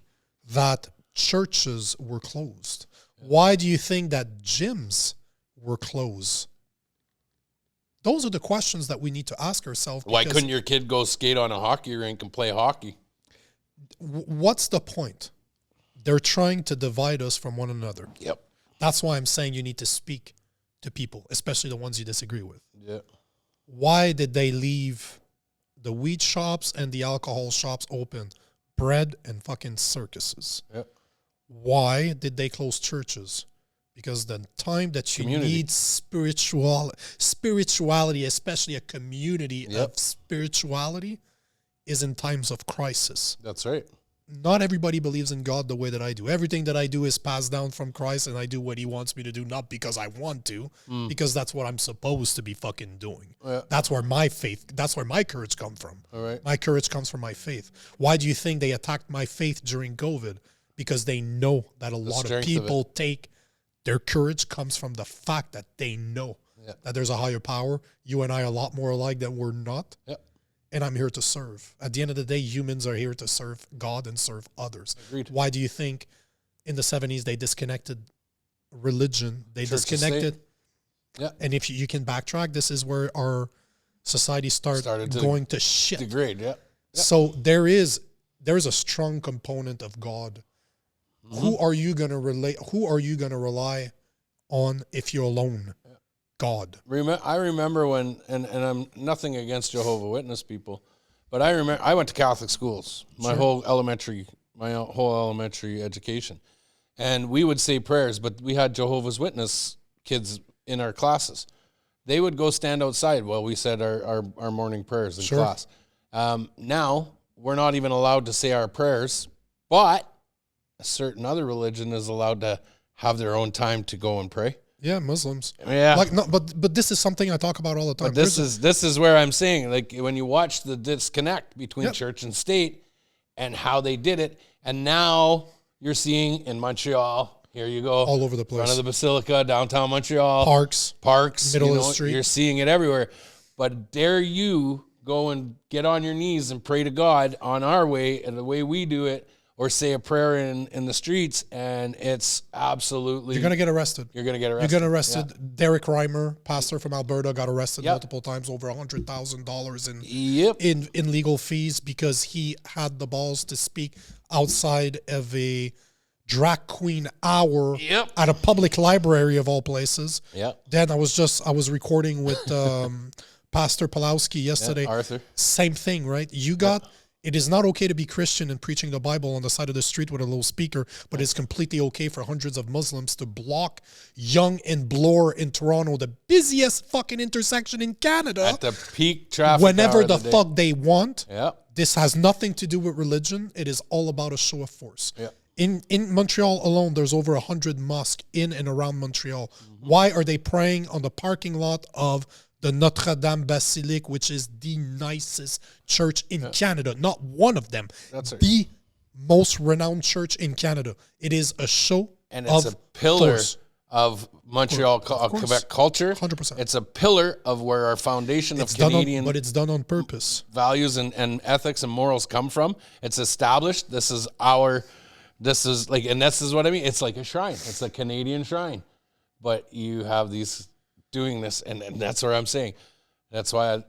that churches were closed? Why do you think that gyms were closed? Those are the questions that we need to ask ourselves. Why couldn't your kid go skate on a hockey rink and play hockey? What's the point? They're trying to divide us from one another. Yep. That's why I'm saying you need to speak to people, especially the ones you disagree with. Yeah. Why did they leave the weed shops and the alcohol shops open? Bread and fucking circuses. Yep. Why did they close churches? Because the time that you need spirituality, especially a community of spirituality, is in times of crisis. That's right. Not everybody believes in God the way that I do. Everything that I do is passed down from Christ, and I do what he wants me to do, not because I want to, because that's what I'm supposed to be fucking doing. Yeah. That's where my courage comes from. All right. My courage comes from my faith. Why do you think they attacked my faith during COVID? Because they know that a lot of people their courage comes from the fact that they know that there's a higher power. You and I are a lot more alike than we're not. Yep. And I'm here to serve. At the end of the day, humans are here to serve God and serve others. Agreed. Why do you think in the 70s they disconnected religion? They disconnected. Yeah. And if you can backtrack, this is where our society started going to shit. Degrade, yeah. So there is a strong component of God. Mm-hmm. Who are you going to rely on if you're alone? God. I remember when, and I'm nothing against Jehovah's Witness people, but I remember I went to Catholic schools my whole elementary education, and we would say prayers, but we had Jehovah's Witness kids in our classes. They would go stand outside while we said our morning prayers in class. Now we're not even allowed to say our prayers, but a certain other religion is allowed to have their own time to go and pray. Yeah, Muslims. Yeah, but this is something I talk about all the time. But this is where I'm saying, like, when you watch the disconnect between church and state and how they did it, and now you're seeing in Montreal, here you go, all over the place, front of the Basilica, downtown Montreal, parks, middle of the street. You're seeing it everywhere. But dare you go and get on your knees and pray to God on our way and the way we do it, or say a prayer in the streets, and it's absolutely... You're going to get arrested. You're going to get arrested. You're getting arrested. Yeah. Derek Reimer, pastor from Alberta, got arrested Yep. multiple times, over $100,000 in Yep. in legal fees because he had the balls to speak outside of a drag queen hour Yep. at a public library of all places. Yep. Then I was recording with Pastor Pulowski yesterday. Arthur. Same thing, right? You got... It is not okay to be Christian and preaching the Bible on the side of the street with a little speaker, but it's completely okay for hundreds of Muslims to block Yonge and Bloor in Toronto, the busiest fucking intersection in Canada, At the peak traffic whenever hour the of day. fuck they want. Yeah. This has nothing to do with religion. It is all about a show of force. Yeah. In Montreal alone, there's over 100 mosques in and around Montreal. Mm-hmm. Why are they praying on the parking lot of the Notre Dame Basilique, which is the nicest church in Canada? Not one of them. That's the most renowned church in Canada. It is a show and it's of a pillar force. of Montreal, Quebec culture. 100%. It's a pillar of where our foundation It's of done Canadian but it's done on purpose. values and ethics and morals come from. It's established. This is like, and this is what I mean. It's like a shrine. It's a Canadian shrine. But you have these doing this, and that's what I'm saying. That's why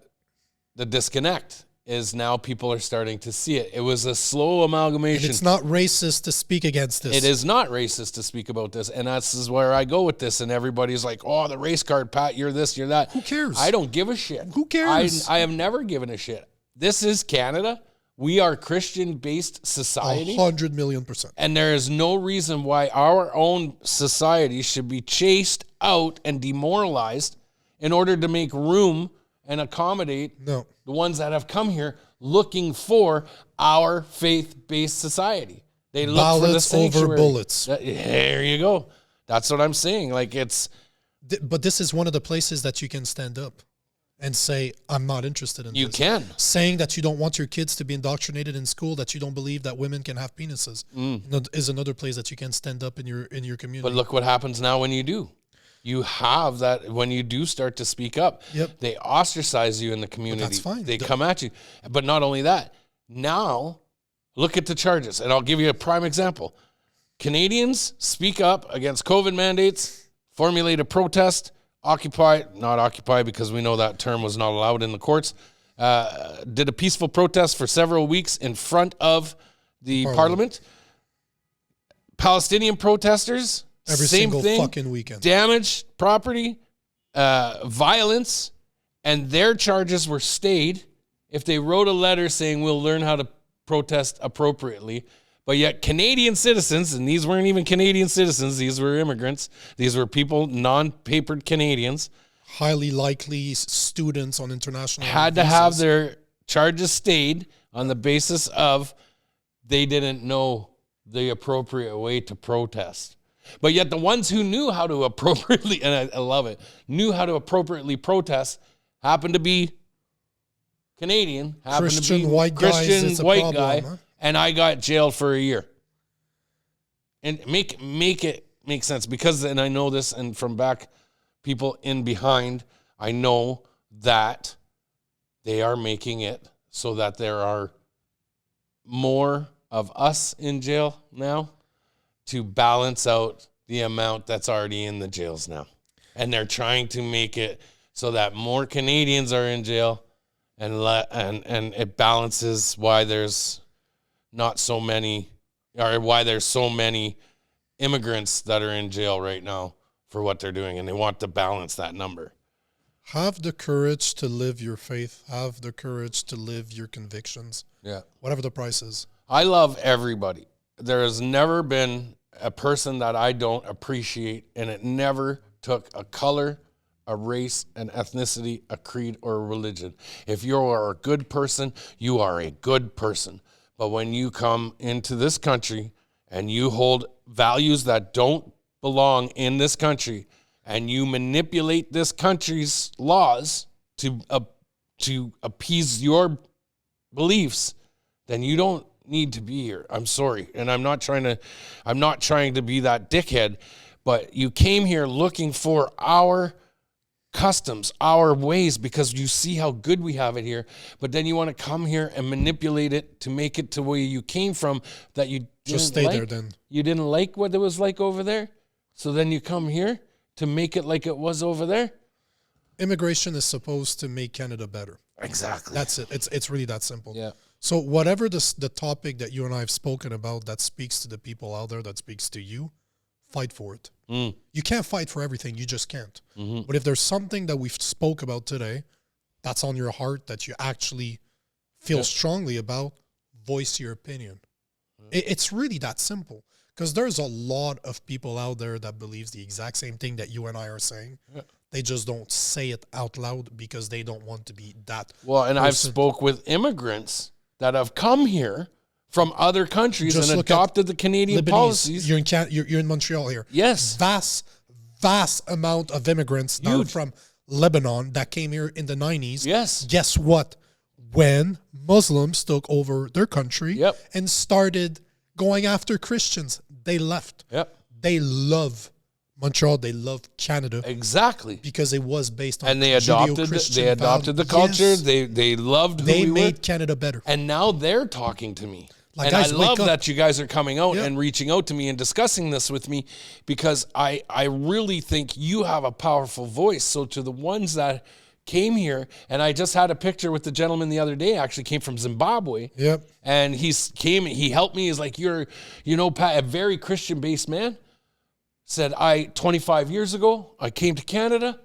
the disconnect is now people are starting to see it. It was a slow amalgamation. And it's not racist to speak against this. It is not racist to speak about this, and that's is where I go with this. And everybody's like, "Oh, the race card, Pat. You're this, you're that." Who cares? I don't give a shit. Who cares? I have never given a shit. This is Canada. We are Christian-based society. 100 million%. And there is no reason why our own society should be chased out and demoralized in order to make room and accommodate No. the ones that have come here looking for our faith-based society. They look for the Ballots sanctuary. over bullets. There you go. That's what I'm saying. Like, it's... But this is one of the places that you can stand up and say, I'm not interested in You this. can. Saying that you don't want your kids to be indoctrinated in school, that you don't believe that women can have penises, is another place that you can stand up in your community. But look what happens now when you do. You have that when you do start to speak up. Yep. They ostracize you in the community. that's fine. They come at you. But not only that, now look at the charges. And I'll give you a prime example. Canadians speak up against COVID mandates, formulate a protest, not occupy because we know that term was not allowed in the courts, did a peaceful protest for several weeks in front of the parliament. Palestinian protesters, Every same single thing, fucking weekend. damaged property, violence, and their charges were stayed if they wrote a letter saying we'll learn how to protest appropriately. But yet Canadian citizens, and these weren't even Canadian citizens, these were immigrants, these were people, non-papered Canadians, Highly likely students on international had to visas. have their charges stayed on the basis of they didn't know the appropriate way to protest. But yet the ones who knew how to appropriately, and I love it, knew how to appropriately protest happened to be Canadian, happened Christian to be white guys, Christian it's a white problem, guy, huh? and I got jailed for a year. And make it make sense because, and I know this, and from back people in behind, I know that they are making it so that there are more of us in jail now to balance out the amount that's already in the jails now. And they're trying to make it so that more Canadians are in jail and it balances why there's not so many, or why there's so many immigrants that are in jail right now for what they're doing, and they want to balance that number. Have the courage to live your faith. Have the courage to live your convictions. Yeah. Whatever the price is. I love everybody. There has never been a person that I don't appreciate, and it never took a color, a race, an ethnicity, a creed, or a religion. If you are a good person, you are a good person. But when you come into this country and you hold values that don't belong in this country, and you manipulate this country's laws to appease your beliefs, then you don't need to be here. I'm sorry. And I'm not trying to be that dickhead, but you came here looking for our customs, our ways, because you see how good we have it here. But then you want to come here and manipulate it to make it to where you came from that you Just stay there then. You didn't like what it was like over there. So then you come here to make it like it was over there. Immigration is supposed to make Canada better. Exactly. That's it. It's really that simple. Yeah. So whatever the topic that you and I have spoken about that speaks to the people out there, that speaks to you, fight for it. You can't fight for everything. You just can't. But if there's something that we've spoke about today that's on your heart that you actually feel strongly about, voice your opinion. It's really that simple. Because there's a lot of people out there that believes the exact same thing that you and I are saying. Yeah. They just don't say it out loud because they don't want to be that. Well, and I've spoke with immigrants that have come here from other countries and adopted the Canadian policies. You're in Montreal here. Yes. Vast amount of immigrants now from Lebanon that came here in the 90s. Yes. Guess what? When Muslims took over their country and started going after Christians, they left. Yep. They love Montreal. They love Canada. Exactly. Because it was based on and they adopted the culture. Yes. They loved who they we made were. Canada better. And now they're talking to me. Like, and guys, I love that you guys are coming out and reaching out to me and discussing this with me, because I really think you have a powerful voice. So to the ones that came here, and I just had a picture with the gentleman the other day, actually came from Zimbabwe. Yep. And he helped me. He's like, you're, Pat, a very Christian-based man. Said, 25 years ago, I came to Canada.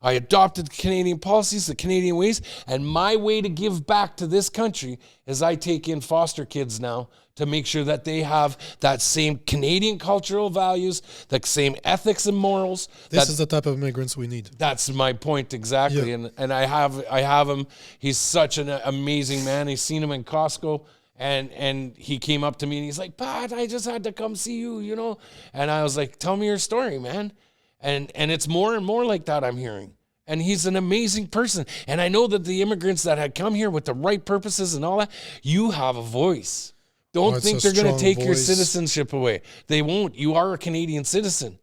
I adopted Canadian policies, the Canadian ways, and my way to give back to this country is I take in foster kids now to make sure that they have that same Canadian cultural values, the same ethics and morals. This is the type of immigrants we need. That's my point exactly, and I have him. He's such an amazing man. He's seen him in Costco. And he came up to me and he's like, Pat, I just had to come see you, And I was like, tell me your story, man. And it's more and more like that I'm hearing. And he's an amazing person. And I know that the immigrants that had come here with the right purposes and all that, you have a voice. Don't think they're going to take your citizenship away. They won't. You are a Canadian citizen.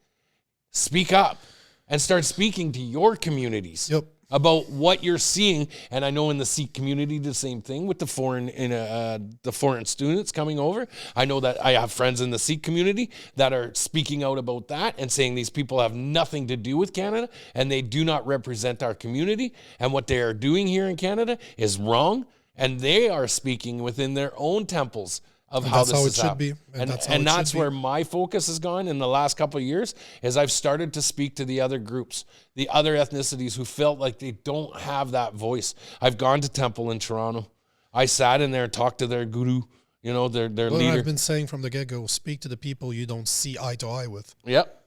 Speak up and start speaking to your communities. Yep. About what you're seeing. And I know in the Sikh community, the same thing with the foreign students coming over. I know that I have friends in the Sikh community that are speaking out about that and saying these people have nothing to do with Canada and they do not represent our community. And what they are doing here in Canada is wrong. And they are speaking within their own temples of how this is happening. And that's where my focus has gone in the last couple of years, is I've started to speak to the other groups, the other ethnicities who felt like they don't have that voice. I've gone to temple in Toronto. I sat in there and talked to their guru, their leader. I've been saying from the get-go, speak to the people you don't see eye to eye with. Yep.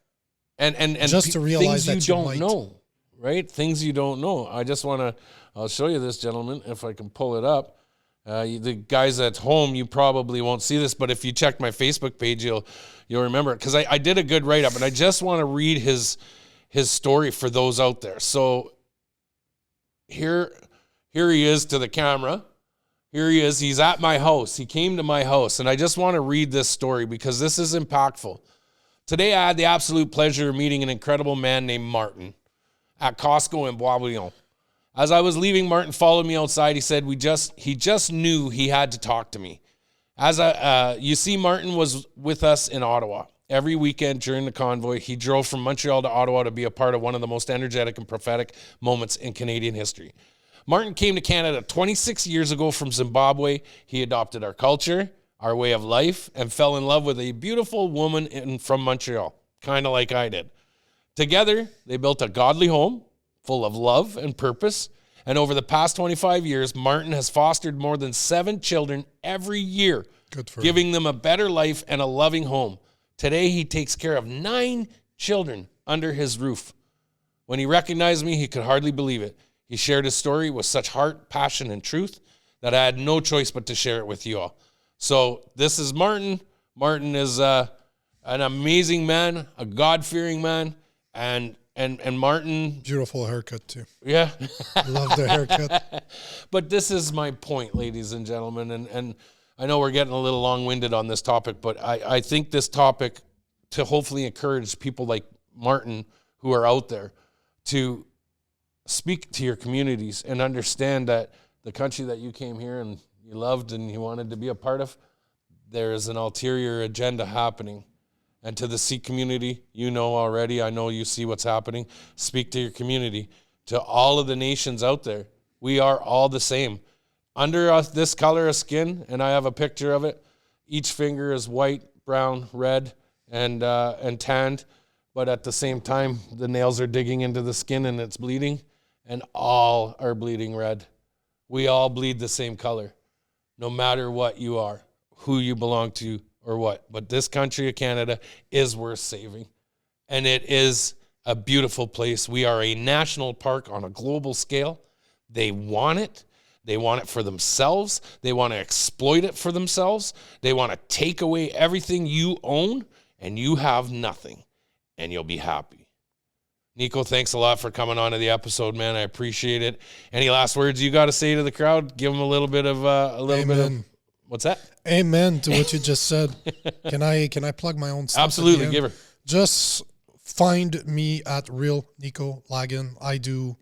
And just to realize things that you don't know, right? Things you don't know. I'll show you this, gentleman, if I can pull it up. The guys at home, you probably won't see this, but if you check my Facebook page, you'll remember it, because I did a good write-up, and I just want to read his story for those out there. So here he is to the camera. Here he is. He's at my house. He came to my house, and I just want to read this story because this is impactful. Today, I had the absolute pleasure of meeting an incredible man named Martin at Costco in Boisbriand. As I was leaving, Martin followed me outside. He said he just knew he had to talk to me. You see, Martin was with us in Ottawa. Every weekend during the convoy, he drove from Montreal to Ottawa to be a part of one of the most energetic and prophetic moments in Canadian history. Martin came to Canada 26 years ago from Zimbabwe. He adopted our culture, our way of life, and fell in love with a beautiful woman from Montreal, kind of like I did. Together, they built a godly home full of love and purpose. And over the past 25 years, Martin has fostered more than 7 children every year, giving them a better life and a loving home. Today, he takes care of 9 children under his roof. When he recognized me, he could hardly believe it. He shared his story with such heart, passion, and truth that I had no choice but to share it with you all. So this is Martin. Martin is an amazing man, a God-fearing man, and Martin... Beautiful haircut, too. Yeah. Love the haircut. But this is my point, ladies and gentlemen, and I know we're getting a little long-winded on this topic, but I think this topic, to hopefully encourage people like Martin who are out there to speak to your communities and understand that the country that you came here and you loved and you wanted to be a part of, there is an ulterior agenda happening. And to the Sikh community, you know already, I know you see what's happening. Speak to your community. To all of the nations out there, we are all the same. Under us, this color of skin, and I have a picture of it, each finger is white, brown, red, and tanned. But at the same time, the nails are digging into the skin and it's bleeding, and all are bleeding red. We all bleed the same color, no matter what you are, who you belong to, or what. But this country of Canada is worth saving, and it is a beautiful place. We are a national park on a global scale. They want it. They want it for themselves. They want to exploit it for themselves. They want to take away everything you own, and you have nothing, and you'll be happy. Nico, thanks a lot for coming on to the episode, man. I appreciate it. Any last words you got to say to the crowd? Give them a little bit of what's that? Amen to what you just said. Can I plug my own stuff? Absolutely, give her. Just find me at Real Nico Lagan. I do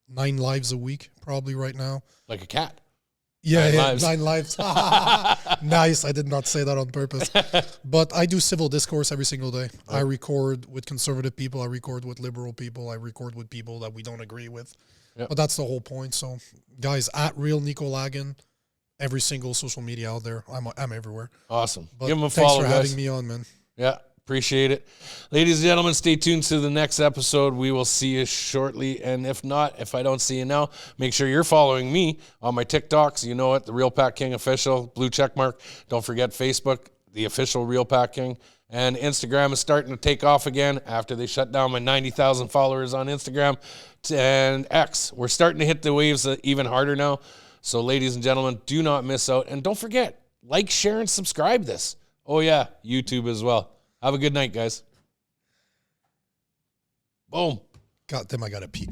9 lives a week, probably right now. Like a cat. Yeah, 9 lives. Nice. I did not say that on purpose. But I do civil discourse every single day. Oh. I record with conservative people. I record with liberal people. I record with people that we don't agree with. Yep. But that's the whole point. So, guys, at Real Nico Lagan, every single social media out there. I'm everywhere. Awesome. But give them a follow, thanks for guys. having me on, man. Yeah. Appreciate it. Ladies and gentlemen, stay tuned to the next episode. We will see you shortly. And if not, if I don't see you now, make sure you're following me on my TikToks. You know it, the Real Pat King Official, blue check mark. Don't forget Facebook, the official Real Pat King. And Instagram is starting to take off again after they shut down my 90,000 followers on Instagram. And X, we're starting to hit the waves even harder now. So ladies and gentlemen, do not miss out. And don't forget, like, share, and subscribe this. Oh yeah, YouTube as well. Have a good night, guys. Boom. God damn, I gotta pee.